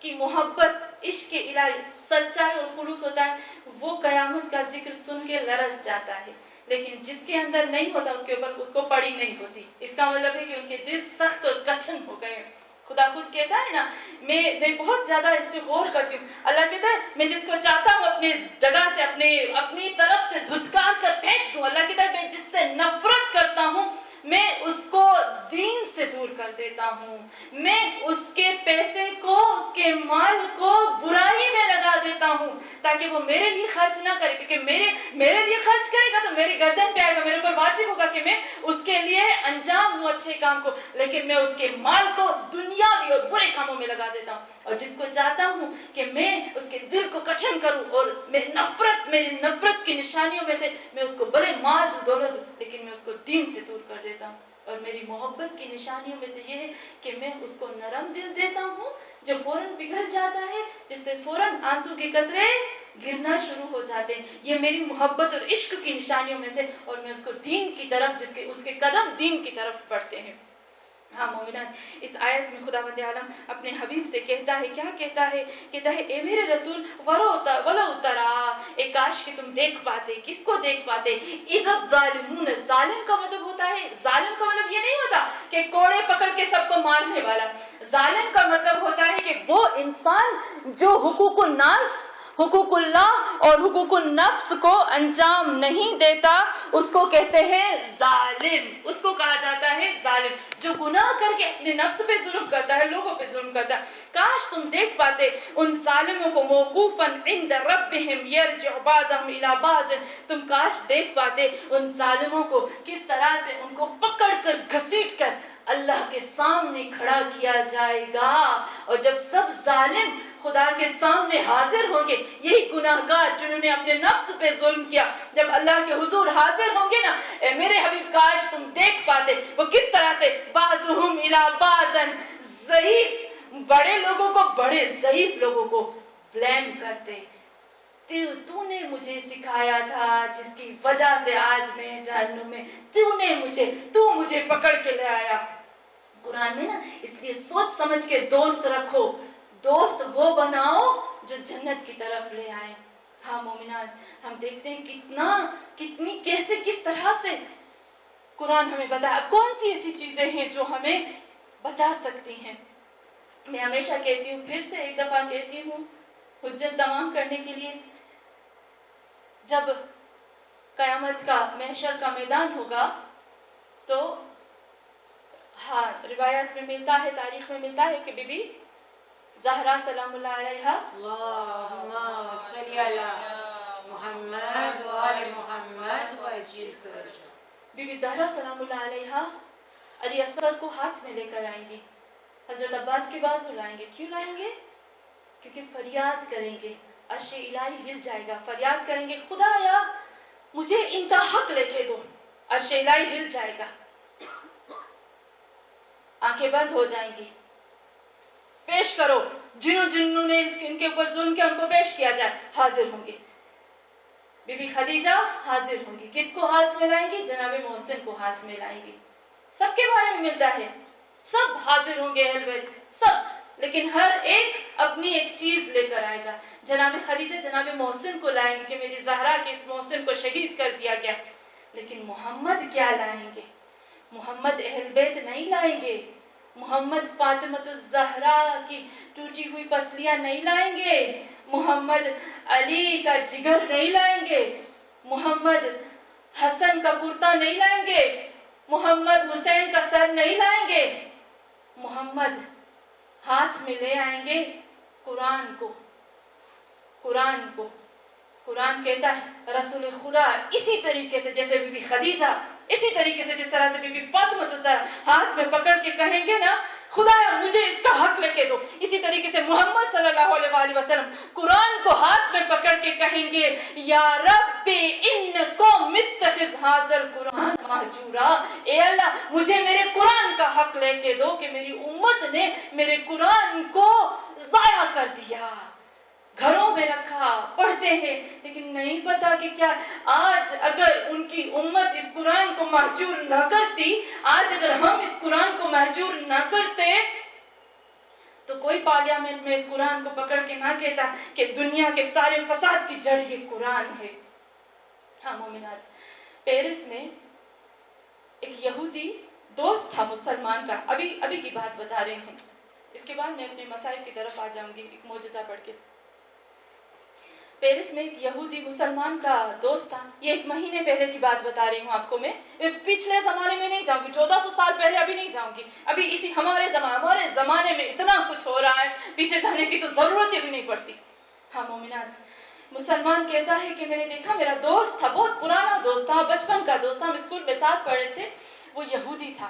کی محبت، عشق الہی، سچائی اور خلوص ہوتا ہے، وہ قیامت کا ذکر سن کے لرز جاتا ہے. لیکن جس کے اندر نہیں ہوتا اس کے اوپر اس کو پڑی نہیں ہوتی. اس کا مطلب ہے کہ ان کے دل سخت اور کٹھن ہو گئے. خدا خود کہتا ہے نا، میں بہت زیادہ اس پہ غور کرتی ہوں. اللہ کہتا ہے میں جس کو چاہتا ہوں اپنے جگہ سے اپنی طرف سے دھتکار کر پھینک دوں. اللہ کہتا ہے میں جس سے نفرت کرتا ہوں میں اس کو دین سے دور کر دیتا ہوں. میں اس کے پیسے کو، اس کے مال کو برائی میں لگا دیتا ہوں تاکہ وہ میرے لیے خرچ نہ کرے، کیونکہ میرے لیے خرچ کرے گا تو میری گردن پہ آئے گا، میرے اوپر واجب ہوگا کہ میں اس کے لیے انجام دوں اچھے کام کو. لیکن میں اس کے مال کو دنیاوی اور برے کاموں میں لگا دیتا ہوں. اور جس کو چاہتا ہوں کہ میں اس کے دل کو کٹھن کروں اور میری نفرت کی نشانیوں میں سے میں اس کو بڑے مال دوں، دولت دوں، لیکن میں اس کو دین سے دور کر دیتا ہوں. اور میری محبت کی نشانیوں میں سے یہ ہے کہ میں اس کو نرم دل دیتا ہوں جو فوراً پگھل جاتا ہے، جس سے فوراً آنسو کے قطرے گرنا شروع ہو جاتے ہیں. یہ میری محبت اور عشق کی نشانیوں میں سے، اور میں اس کو دین کی طرف، اس کے قدم دین کی طرف بڑھتے ہیں. ہاں مومنات، اس آیت میں خداوند عالم اپنے حبیب سے کہتا ہے، کیا کہتا ہے اے میرے رسول ولو ترا، اے کاش کہ تم دیکھ پاتے. کس کو دیکھ پاتے؟ اذ الظالمون، ظالم کا مطلب ہوتا ہے، ظالم کا مطلب یہ نہیں ہوتا کہ کوڑے پکڑ کے سب کو مارنے والا. ظالم کا مطلب ہوتا ہے کہ وہ انسان جو حقوق الناس، حقوق اللہ اور حقوق النفس کو انجام نہیں دیتا اس کو کہتے ہیں ظالم. اس کو کہا جاتا ہے ظالم جو گناہ کر کے اپنے نفس پہ ظلم کرتا ہے, لوگوں پہ ظلم کرتا ہے. کاش تم دیکھ پاتے ان ظالموں کو موقوفاً عند ربہم یرجع بعضهم الی بعض. تم کاش دیکھ پاتے ان ظالموں کو کس طرح سے ان کو پکڑ کر گھسیٹ کر اللہ کے سامنے کھڑا کیا جائے گا. اور جب سب ظالم خدا کے سامنے حاضر ہوں گے, یہی گناہگار جنہوں نے اپنے نفس پہ ظلم کیا, جب اللہ کے حضور حاضر ہوں گے نا, اے میرے حبیب کاش تم دیکھ پاتے وہ کس طرح سے بعضهم الی بعض, ضعیف بڑے لوگوں کو بڑے ضعیف لوگوں کو بلیم کرتے. تو نے مجھے سکھایا تھا جس کی وجہ سے آج میں جہنم میں, تو مجھے پکڑ کے لے آیا. قرآن میں نا اس لیے سوچ سمجھ کے دوست رکھو, دوست وہ بناؤ جو جنت کی طرف لے آئے. ہاں مومنات, ہم دیکھتے ہیں کس طرح سے قرآن ہمیں بتایا کون سی ایسی چیزیں ہیں جو ہمیں بچا سکتی ہیں. میں ہمیشہ کہتی ہوں, پھر سے ایک دفعہ کہتی ہوں حجت تمام کرنے کے لیے, جب قیامت کا محشر کا میدان ہوگا تو ہاں روایات میں ملتا ہے, تاریخ میں ملتا ہے کہ بی بی زہرا سلام اللہ علیہا, اللہم صلی علی محمد و آل محمد و عجل فرجہ, بی بی زہرا سلام اللہ علیہا علی اصغر کو ہاتھ میں لے کر آئیں گی, حضرت عباس کے بازو لائیں گے. کیوں لائیں گے؟ کیونکہ فریاد کریں گے, عرش الہی ہل جائے گا. فریاد کریں گے خدایا مجھے ان کا حق لے کے دو. عرش الہی ہل جائے گا, آنکھیں بند ہو جائیں گی. پیش کرو جنہوں نے ان کے اوپر ظلم کیا ان کو پیش کیا جائے. حاضر ہوں گے. بی بی خدیجہ حاضر ہوں گی. کس کو ہاتھ میں لائیں گی؟ جناب محسن کو ہاتھ میں لائیں گی. سب کے بارے میں ملتا ہے, سب حاضر ہوں گے اہل بیت سب, لیکن ہر ایک اپنی ایک چیز لے کر آئے گا. جناب خدیجہ جناب محسن کو لائیں گے کہ میری زہرا کے اس محسن کو شہید کر دیا گیا. لیکن محمد کیا لائیں گے؟ محمد اہل بیت نہیں لائیں گے. محمد فاطمہ الزہرا کی ٹوٹی ہوئی پسلیاں نہیں لائیں گے. محمد علی کا جگر نہیں لائیں گے. محمد حسن کا کرتا نہیں لائیں گے. محمد حسین کا سر نہیں لائیں گے. محمد ہاتھ میں لے آئیں گے قرآن کو. قرآن کہتا ہے رسول خدا اسی طریقے سے جیسے بی بی خدیجہ, اسی طریقے سے جس طرح سے بی بی فاطمہ الزہرا ہاتھ میں پکڑ کے کہیں گے نا خدایا مجھے اس کا حق لے کے دو, اسی طریقے سے محمد صلی اللہ علیہ وآلہ وسلم قرآن کو ہاتھ میں پکڑ کے کہیں گے یا رب انکو متخذ ھذا القرآن مہجورا, اے اللہ مجھے میرے قرآن کا حق لے کے دو کہ میری امت نے میرے قرآن کو ضائع کر دیا. گھروں میں رکھا, پڑھتے ہیں لیکن نہیں پتا کہ کیا آج اگر ان کی امت اس قرآن کو مہجور نہ کرتی, آج اگر ہم اس قرآن کو مہجور نہ کرتے تو کوئی پارلیمنٹ میں اس قرآن کو پکڑ کے نہ کہتا کہ دنیا کے سارے فساد کی جڑ یہ قرآن ہے. ہاں مومنات, پیرس میں ایک یہودی دوست تھا مسلمان کا, ابھی کی بات بتا رہی ہوں, اس کے بعد میں اپنے مصائب کی طرف آ جاؤں گی ایک معجزہ پڑھ کے. پیرس میں ایک یہودی مسلمان کا دوست تھا. یہ 1 مہینے پہلے کی بات بتا رہی ہوں آپ کو. میں پچھلے زمانے میں نہیں جاؤں گی, 1400 سال پہلے ابھی نہیں جاؤں گی. ابھی اسی ہمارے زمانے میں اتنا کچھ ہو رہا ہے, پیچھے جانے کی تو ضرورت بھی نہیں پڑتی. ہاں مومنات, مسلمان کہتا ہے کہ میں نے دیکھا میرا دوست تھا, بہت پرانا دوست تھا, بچپن کا دوست تھا, ہم اسکول میں ساتھ پڑھ رہے تھے, وہ یہودی تھا.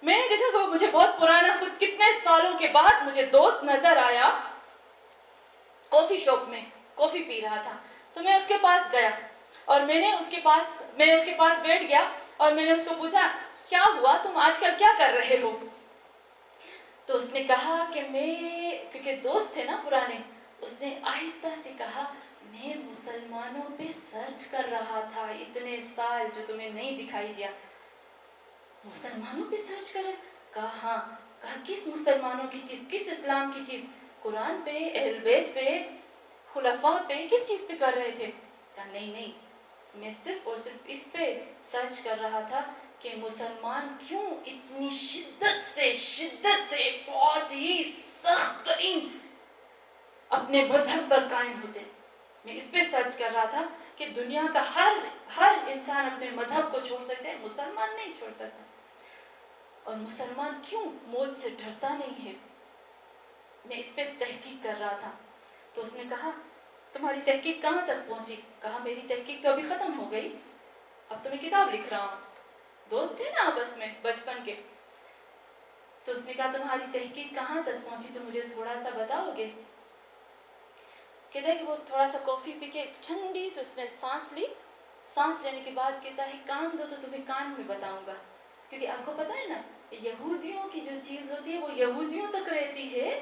میں نے دیکھا کہ وہ مجھے بہت پرانا, کچھ کتنے سالوں کے بعد مجھے دوست نظر آیا. کافی شاپ میں کافی پی رہا تھا, تو میں اس کے پاس گیا اور میں اس کے پاس بیٹھ گیا اور میں نے اس کو پوچھا کیا ہوا, تم آج کل کیا کر رہے ہو؟ تو اس نے کہا کہ کیونکہ دوست تھے نا پرانے, اس نے آہستہ سے کہا میں مسلمانوں پہ سرچ کر رہا تھا اتنے سال جو تمہیں نہیں دکھائی دیا. مسلمانوں پہ سرچ کر رہے؟ کہا ہاں. کہا کس مسلمانوں کی چیز, کس اسلام کی چیز؟ قرآن پہ, اہل بیت پہ, خلفاء پہ, کس چیز پہ کر رہے تھے؟ کہا نہیں, میں صرف اور صرف اس پہ سرچ کر رہا تھا کہ مسلمان کیوں اتنی شدت سے بہت ہی سخت ترین اپنے مذہب پر قائم ہوتے. میں اس پہ سرچ کر رہا تھا کہ دنیا کا ہر انسان اپنے مذہب کو چھوڑ سکتا ہے، مسلمان نہیں چھوڑ سکتا، اور مسلمان کیوں موت سے ڈرتا نہیں ہے. میں اس پہ تحقیق کر رہا تھا. تو اس نے کہا تمہاری تحقیق کہاں تک پہنچی؟ کہا میری تحقیق تو ابھی ختم ہو گئی، اب تو میں کتاب لکھ رہا ہوں. دوست تھے نا آپس میں بچپن کے. تو اس نے کہا تمہاری تحقیق کہاں تک پہنچی، تو مجھے تھوڑا سا بتاؤ گے؟ کہتا ہے کہ وہ تھوڑا سا کافی پی کے ٹھنڈی سے اس نے سانس لی. سانس لینے کے بعد کہتا ہے کان دو تو تمہیں کان میں بتاؤں گا. کیونکہ آپ کو پتا ہے نا یہودیوں کی جو چیز ہوتی ہے وہ یہودیوں تک رہتی ہے.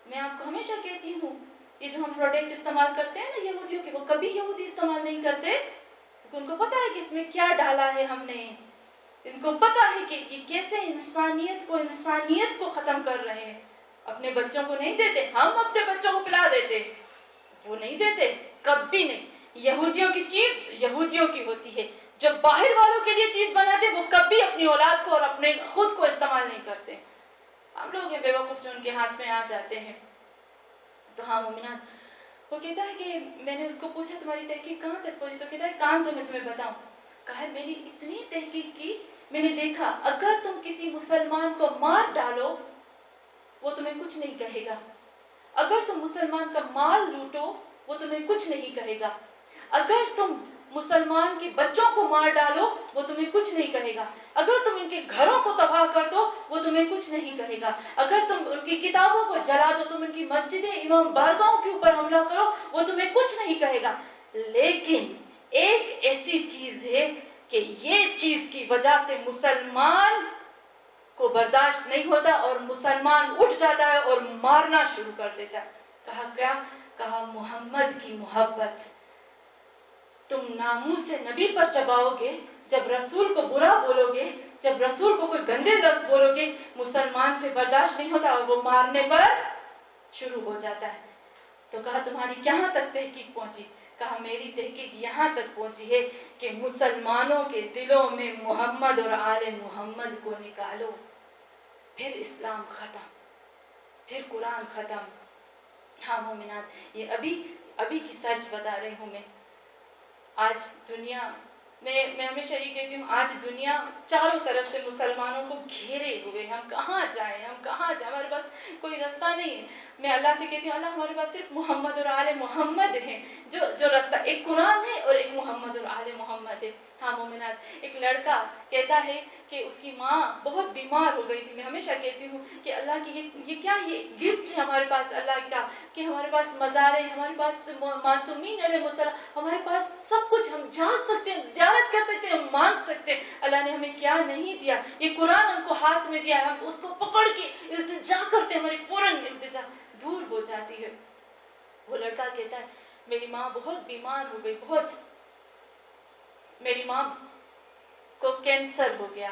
میں آپ کو ہمیشہ کہتی ہوں یہ جو ہم پروڈکٹ استعمال کرتے ہیں نا یہودیوں کے، وہ کبھی یہودی استعمال نہیں کرتے، کیونکہ ان کو پتا ہے کہ اس میں کیا ڈالا ہے ہم نے. ان کو پتا ہے کہ یہ کیسے انسانیت کو ختم کر رہے ہیں. اپنے بچوں کو نہیں دیتے، ہم اپنے بچوں کو پلا دیتے، وہ نہیں دیتے کبھی نہیں. یہودیوں کی چیز یہودیوں کی ہوتی ہے. جو باہر والوں کے لیے چیز بناتے وہ کبھی اپنی اولاد کو اور اپنے خود کو استعمال نہیں کرتے. ہم لوگ ہیں بیوقوف جو ان کے ہاتھ میں آ جاتے ہیں. تو ہاں مومنات، وہ کہتا ہے کہ میں نے اس کو پوچھا تمہاری تحقیق کہاں تک پہنچی، تو کہتا ہے کام تو میں تمہیں بتاؤں. کہا میں نے اتنی تحقیق کی، میں نے دیکھا اگر تم کسی مسلمان کو مار ڈالو وہ تمہیں کچھ نہیں کہے گا. اگر تم مسلمان کا مال لوٹو وہ تمہیں کچھ نہیں کہے گا. اگر تم مسلمان کے بچوں کو مار ڈالو وہ تمہیں کچھ نہیں کہے گا. اگر تم ان کے گھروں کو تباہ کر دو وہ تمہیں کچھ نہیں کہے گا. اگر تم ان کی کتابوں کو جلا دو، تم ان کی مسجدیں امام بارگاہوں کے اوپر حملہ کرو وہ تمہیں کچھ نہیں کہے گا. لیکن ایک ایسی چیز ہے کہ یہ چیز کی وجہ سے مسلمان کو برداشت نہیں ہوتا اور مسلمان اٹھ جاتا ہے اور مارنا شروع کر دیتا ہے. کہا کیا؟ کہا محمد کی محبت. تم ناموس سے نبی پر جب آؤ گے، جب رسول کو برا بولو گے، جب رسول کو کوئی گندے لفظ بولو گے، مسلمان سے برداشت نہیں ہوتا اور وہ مارنے پر شروع ہو جاتا ہے. تو کہا تمہاری کہاں تک تحقیق پہنچی؟ کہا میری تحقیق یہاں تک پہنچی ہے کہ مسلمانوں کے دلوں میں محمد اور آل محمد کو نکالو، پھر اسلام ختم، پھر قرآن ختم. ہاں مومنات، یہ ابھی کی سرچ بتا رہی ہوں میں. آج دنیا میں ہمیشہ یہ کہتی ہوں، آج دنیا چاروں طرف سے مسلمانوں کو گھیرے ہوئے. ہم کہاں جائیں، ہمارے پاس کوئی راستہ نہیں ہے. میں اللہ سے کہتی ہوں اللہ ہمارے پاس صرف محمد اور آل محمد ہیں، جو راستہ، ایک قرآن ہے اور ایک محمد اور آل محمد ہے. ہاں مومنات، ایک لڑکا کہتا ہے کہ اس کی ماں بہت بیمار ہو گئی تھی. میں ہمیشہ کہتی ہوں کہ اللہ کی یہ کیا، یہ گفٹ ہے ہمارے پاس اللہ کا کہ ہمارے پاس مزار ہے، ہمارے پاس معصومین علیہ السلام، ہمارے پاس سب کچھ، ہم جا سکتے ہیں، ہم زیارت کر سکتے ہیں، ہم مانگ سکتے ہیں. اللہ نے ہمیں کیا نہیں دیا؟ یہ قرآن ہم کو ہاتھ میں دیا ہے، ہم اس کو پکڑ کے التجا کرتے ہیں، ہماری فوراً التجا دور ہو جاتی ہے. وہ لڑکا کہتا ہے میری ماں بہت بیمار ہو گئی، میری ماں کو کینسر ہو گیا،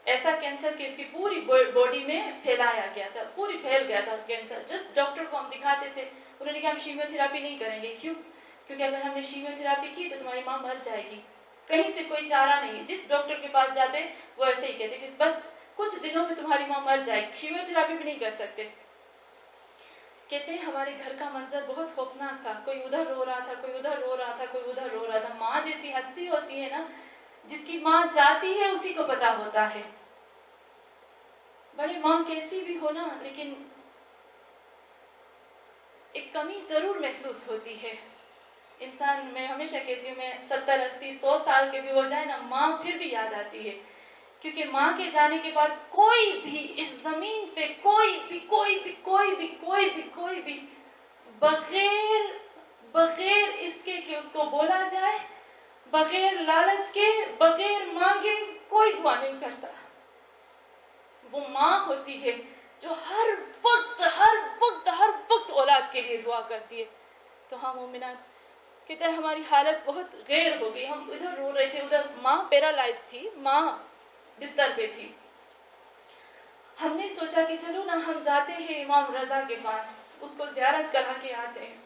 ایسا کینسر کہ اس کی پوری باڈی میں پھیلایا گیا تھا، پوری پھیل گیا تھا کینسر. جس ڈاکٹر کو ہم دکھاتے تھے انہوں نے کہا ہم شیمیو تھراپی نہیں کریں گے. کیوں؟ کیونکہ اگر ہم نے شیمیو تھراپی کی تو تمہاری ماں مر جائے گی، کہیں سے کوئی چارہ نہیں ہے. جس ڈاکٹر کے پاس جاتے وہ ایسے ہی کہتے کہ بس کچھ دنوں میں تمہاری ماں مر جائے گی، شیمیو تھراپی بھی نہیں کر سکتے. کہتے ہیں ہمارے گھر کا منظر بہت خوفناک تھا، کوئی ادھر رو رہا تھا، کوئی ادھر رو رہا تھا، کوئی ادھر رو رہا تھا. ماں جیسی ہستی ہوتی ہے نا، جس کی ماں جاتی ہے اسی کو پتا ہوتا ہے. بھلے ماں کیسی بھی ہو نا، لیکن ایک کمی ضرور محسوس ہوتی ہے. انسان، میں ہمیشہ کہتی ہوں، میں 70 80 100 سال کے بھی ہو جائے نا، ماں پھر بھی یاد آتی ہے. کیونکہ ماں کے جانے کے بعد کوئی بھی اس زمین پہ کوئی بھی بغیر اس کے کہ اس کو بولا جائے، بغیر لالچ کے، بغیر مانگے کوئی دعا نہیں کرتا. وہ ماں ہوتی ہے جو ہر وقت اولاد کے لیے دعا کرتی ہے. تو ہاں مومنات، کہتے ہیں ہماری حالت بہت غیر ہو گئی. ہم ادھر رو رہے تھے، ادھر ماں پیرالائز تھی، ماں بستر پہ تھی. ہم نے سوچا کہ چلو نا ہم جاتے ہیں امام رضا کے پاس، اس کو زیارت کرا کے آتے ہیں.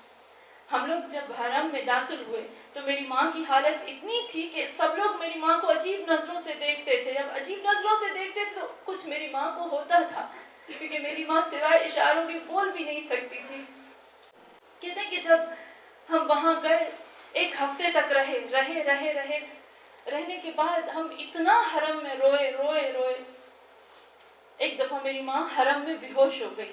ہم لوگ جب حرم میں داخل ہوئے تو میری ماں کی حالت اتنی تھی کہ سب لوگ میری ماں کو عجیب نظروں سے دیکھتے تھے. جب عجیب نظروں سے دیکھتے تھے تو کچھ میری ماں کو ہوتا تھا، کیونکہ میری ماں سوائے اشاروں کے بول بھی نہیں سکتی تھی. کہتے ہیں کہ جب ہم وہاں گئے 1 ہفتے تک رہنے کے بعد ہم اتنا حرم میں روئے. ایک دفعہ میری ماں حرم میں بے ہوش ہو گئی.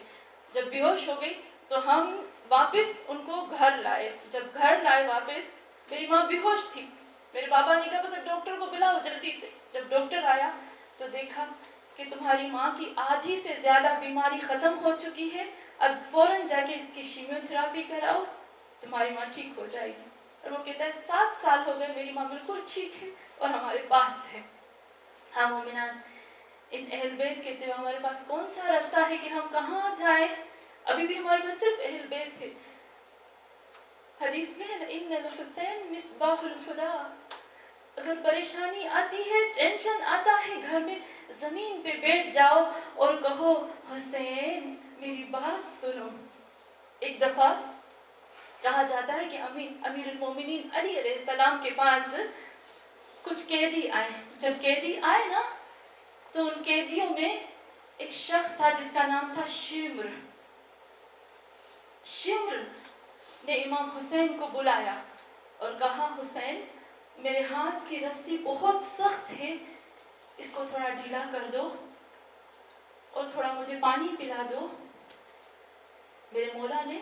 جب بے ہوش ہو گئی تو ہم واپس ان کو گھر لائے. جب گھر لائے واپس میری ماں بے ہوش تھی. میرے بابا نے کہا بس ڈاکٹر کو بلاؤ جلدی سے. جب ڈاکٹر آیا تو دیکھا کہ تمہاری ماں کی آدھی سے زیادہ بیماری ختم ہو چکی ہے, اب فوراً جا کے اس کی شیمیوتھراپی کراؤ, تمہاری ماں ٹھیک ہو جائے گی. اور وہ کہتا ہے 7 سال ہو گئے میری ماں بالکل ٹھیک ہے اور ہمارے پاس ہے. ہاں مومنان, ان اہل بیت کے سوا ہمارے پاس کون سا راستہ ہے کہ ہم کہاں جائیں؟ ابھی بھی ہمارے پاس صرف اہل بیت ہے. حدیث میں ہے نا ان الحسین مصباح الہدی. اگر پریشانی آتی ہے, ٹینشن آتا ہے گھر میں, زمین پہ بیٹھ جاؤ اور کہو حسین میری بات سنو. ایک دفعہ کہا جاتا ہے کہ امیر المومنین علی علیہ السلام کے پاس کچھ قیدی آئے. جب قیدی آئے نا تو ان قیدیوں میں ایک شخص تھا جس کا نام تھا شمر. شمر نے امام حسین کو بلایا اور کہا حسین میرے ہاتھ کی رسی بہت سخت ہے, اس کو تھوڑا ڈھیلا کر دو اور تھوڑا مجھے پانی پلا دو. میرے مولا نے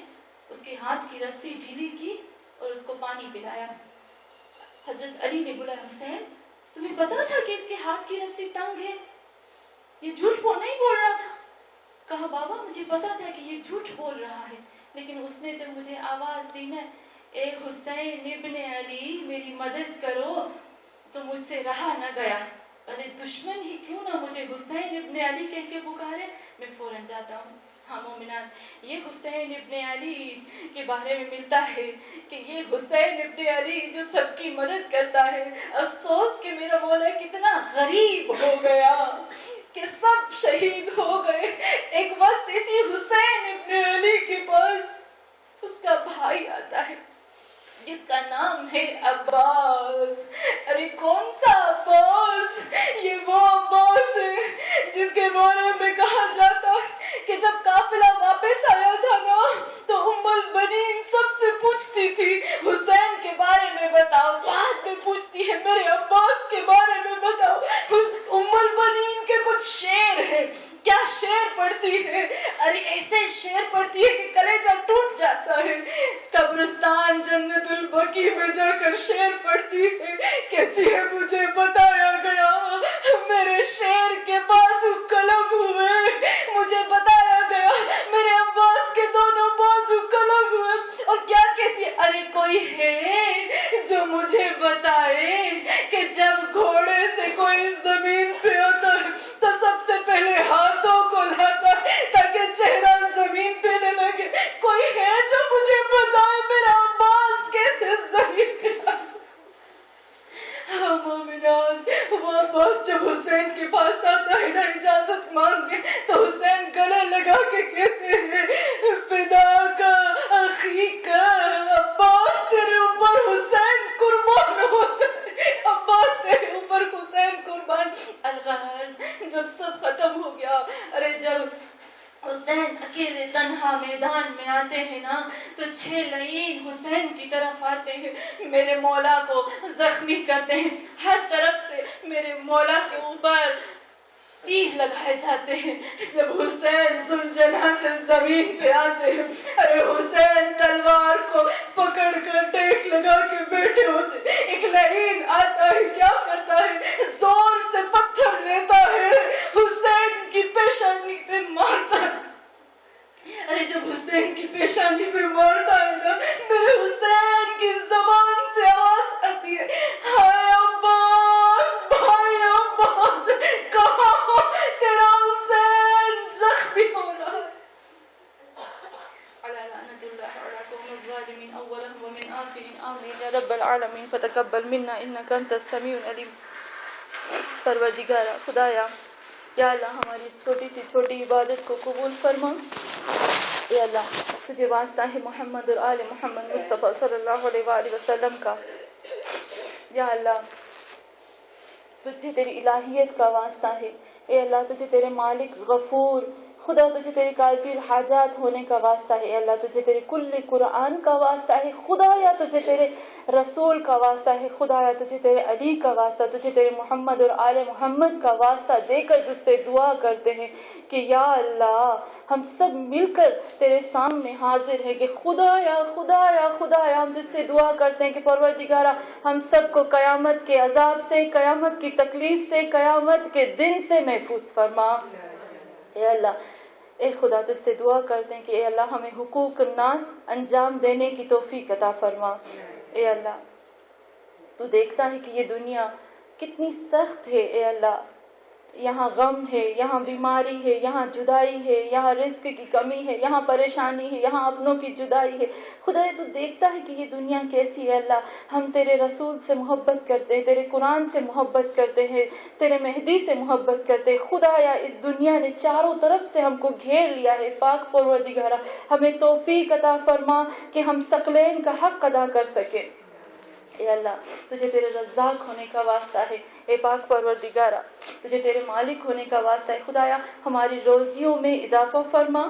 اس کے ہاتھ کی رسی ڈھیلی کی اور اس کو پانی پلایا. حضرت علی نے بولا حسین تمہیں پتا تھا کہ اس کے ہاتھ کی رسی تنگ ہے؟ یہ جھوٹ نہیں بول رہا تھا. کہا بابا مجھے پتا تھا کہ یہ جھوٹ بول رہا ہے, لیکن اس نے جب مجھے آواز دی نا اے حسین ابن علی میری مدد کرو تو مجھ سے رہا نہ گیا. ارے دشمن ہی کیوں نہ مجھے حسین ابن علی کہہ کے پکارے, میں فوراً جاتا ہوں. ہاں مومنان, یہ حسین ابن علی کے بارے میں ملتا ہے کہ یہ حسین ابن علی جو سب کی مدد کرتا ہے. افسوس کہ میرا مولا کتنا غریب ہو گیا کہ سب شہید ہو گئے. ایک وقت اسی حسین ابن علی کے پاس اس کا بھائی آتا ہے جس کا نام ہے عباس. ارے کون سا عباس؟ یہ وہ عباس ہے جس کے بارے میں کہا جاتا ہے کہ جب قافلہ واپس آیا تھا نا تو ام البنین سب سے پوچھتی تھی حسین کے بارے میں بتاؤ, بعد میں پوچھتی ہے میرے عباس کے بارے میں بتاؤ. ام البنین کے کچھ شعر ہیں, کیا شعر پڑھتی ہے, ارے ایسے شعر پڑھتی ہے کہ کلیجہ ٹوٹ جاتا ہے. قبرستان جنت البقیع میں جا کر شعر پڑھتی ہے, کہتی ہے مجھے بتایا گیا میرے شعر کے بازو قلم ہوئے, مجھے بتایا گیا میرے عباس کے دونوں بازو قلم ہوئے. اور کیا کہتی ہے, ارے کوئی ہے جو مجھے بتائے کہ جب گھوڑے سے کوئی زمین پہ آتا ہے تو سب سے پہلے ہاتھوں کو لاتا ہے تاکہ چہرہ زمین پہ نہ لگے. کوئی ہے جو مجھے بتائے میرا عباس کیسے زمین پہ آتا. مومنان, وہ عباس جب حسین کے پاس آتا ہے نا اجازت مانگے تو حسین گلے لگا کے کہتے ہیں فدا کا اخی کا عباس تیرے اوپر حسین قربان ہو جائے, عباس تیرے اوپر حسین قربان. الغرض جب سب ختم ہو گیا, ارے جب حسین اکیلے تنہا میدان میں آتے ہیں نا تو 6 لعین حسین کی طرف آتے ہیں, میرے مولا کو زخمی کرتے ہیں. ہر طرف سے میرے مولا کے اوپر تیر لگائے جاتے ہیں. جب حسین ذوالجناح سے زمین پہ آتے ہیں, ارے حسین تلوار کو پکڑ کر ٹیک لگا کے بیٹھے ہوتے. ایک لعین آتا ہے, کیا کرتا ہے, زور سے پتھر لیتا ہے, حسین کی پیشانی پہ مارتا ہے. ارے جب حسین کی پیشانی پہ مارتا ہے نا میرے حسین کی زبان سے آواز آتی ہے ہائے عباس, بھائی عباس, کہاں تیرا حسین زخمی ہو رہا ہے. علی لعنت اللہ علی قوم الظالمین اولهم ومن آخرهم آمین یا رب العالمین فتقبل منا انک انت السمیع العلیم. پروردگارا خدایا, یا اللہ ہماری اس چھوٹی سی چھوٹی عبادت کو قبول فرما. اے اللہ تجھے واسطہ ہے محمد اور آل محمد مصطفیٰ صلی اللہ علیہ وآلہ وسلم کا. یا اللہ تجھے تیری الہیت کا واسطہ ہے. اے اللہ تجھے تیرے مالک غفور خدا تجھے تیرے قاضی الحاجات ہونے کا واسطہ ہے، اے اللہ تجھے تیرے کل قرآن کا واسطہ ہے، خدایا تجھے تیرے رسول کا واسطہ ہے، خدایا تجھے تیرے علی کا واسطہ، تجھے تیرے محمد اور آل محمد کا واسطہ دے کر تجھ سے دعا کرتے ہیں کہ یا اللہ ہم سب مل کر تیرے سامنے حاضر ہیں کہ خدایا خدایا خدایا ہم تجھ سے دعا کرتے ہیں کہ پروردگارہ ہم سب کو قیامت کے عذاب سے، قیامت کی تکلیف سے، قیامت کے دن سے محفوظ فرما۔ اے اللہ اے خدا تجھ سے دعا کرتے ہیں کہ اے اللہ ہمیں حقوق الناس انجام دینے کی توفیق عطا فرما۔ اے اللہ تو دیکھتا ہے کہ یہ دنیا کتنی سخت ہے، اے اللہ یہاں غم ہے، یہاں بیماری ہے، یہاں جدائی ہے، یہاں رزق کی کمی ہے، یہاں پریشانی ہے، یہاں اپنوں کی جدائی ہے۔ خدا تو دیکھتا ہے کہ یہ دنیا کیسی ہے۔ اللہ ہم تیرے رسول سے محبت کرتے ہیں، تیرے قرآن سے محبت کرتے ہیں، تیرے مہدی سے محبت کرتے ہیں۔ خدایا اس دنیا نے چاروں طرف سے ہم کو گھیر لیا ہے، پاک پروردگارہ ہمیں توفیق عطا فرما کہ ہم ثقلین کا حق ادا کر سکیں۔ اے اللہ تجھے تیرے رزاق ہونے کا واسطہ ہے، اے پاک پروردگارہ تجھے تیرے مالک ہونے کا واسطہ ہے۔ خدایا ہماری روزیوں میں اضافہ فرما۔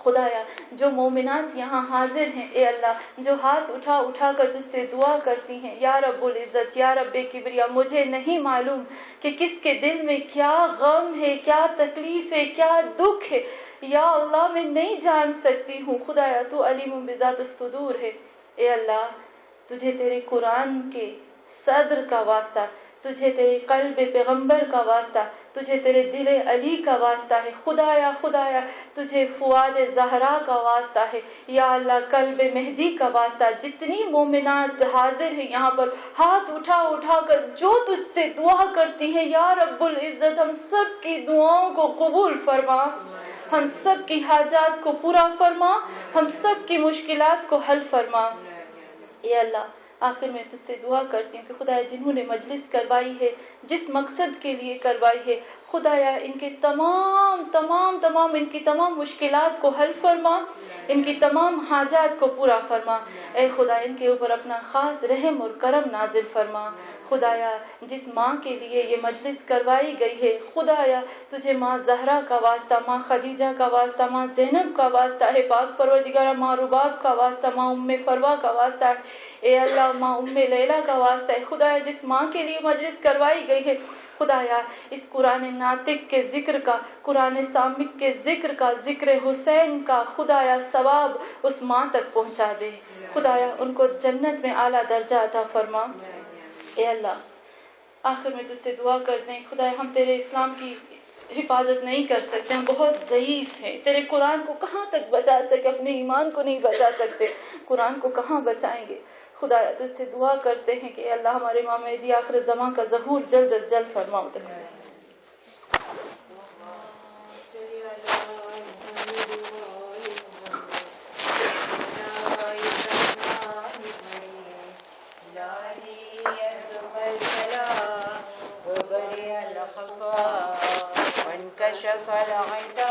خدایا جو مومنات یہاں حاضر ہیں، اے اللہ جو ہاتھ اٹھا اٹھا کر تجھ سے دعا کرتی ہیں، یا رب العزت یا رب کبریا مجھے نہیں معلوم کہ کس کے دل میں کیا غم ہے، کیا تکلیف ہے، کیا دکھ ہے، یا اللہ میں نہیں جان سکتی ہوں۔ خدایا تو علیم بذات الصدور ہے۔ اے اللہ تجھے تیرے قرآن کے صدر کا واسطہ، تجھے تیرے قلب پیغمبر کا واسطہ، تجھے تیرے دل علی کا واسطہ ہے۔ خدایا خدایا تجھے فؤاد زہرا کا واسطہ ہے، یا اللہ قلب مہدی کا واسطہ۔ جتنی مومنات حاضر ہیں یہاں پر ہاتھ اٹھا اٹھا کر جو تجھ سے دعا کرتی ہیں، یا رب العزت ہم سب کی دعاؤں کو قبول فرما، ہم سب کی حاجات کو پورا فرما، ہم سب کی مشکلات کو حل فرما۔ اے اللہ آخر میں تجھ سے دعا کرتی ہوں کہ خدایا جنہوں نے مجلس کروائی ہے، جس مقصد کے لیے کروائی ہے، خدایا ان کے تمام ان کی تمام مشکلات کو حل فرما، ان کی تمام حاجات کو پورا فرما۔ اے خدا ان کے اوپر اپنا خاص رحم اور کرم نازل فرما۔ خدایا جس ماں کے لیے یہ مجلس کروائی گئی ہے، خدایا تجھے ماں زہرا کا واسطہ، ماں خدیجہ کا واسطہ، ماں زینب کا واسطہ ہے، پاک پروردگارہ ماں رباب کا واسطہ، ماں ام فروا کا واسطہ ہے، اے اللہ ماں ام لیلہ کا واسطہ ہے۔ خدایا جس ماں کے لیے مجلس کروائی گئی ہے، خدایا اس قرآن ناطق کے ذکر کا، قرآن سامک کے ذکر کا، ذکر حسین کا خدایا ثواب اس ماں تک پہنچا دے۔ خدایا ان کو جنت میں اعلیٰ درجہ عطا فرما۔ اے اللہ آخر میں تجھ سے دعا کرتے ہیں، خدایا ہم تیرے اسلام کی حفاظت نہیں کر سکتے، ہم بہت ضعیف ہیں، تیرے قرآن کو کہاں تک بچا سکے، اپنے ایمان کو نہیں بچا سکتے، قرآن کو کہاں بچائیں گے۔ خدایا تجھ سے دعا کرتے ہیں کہ اے اللہ ہمارے امام مہدی آخر زمان کا ظہور جلد از جلد فرماؤ۔ وانكشف الغطاء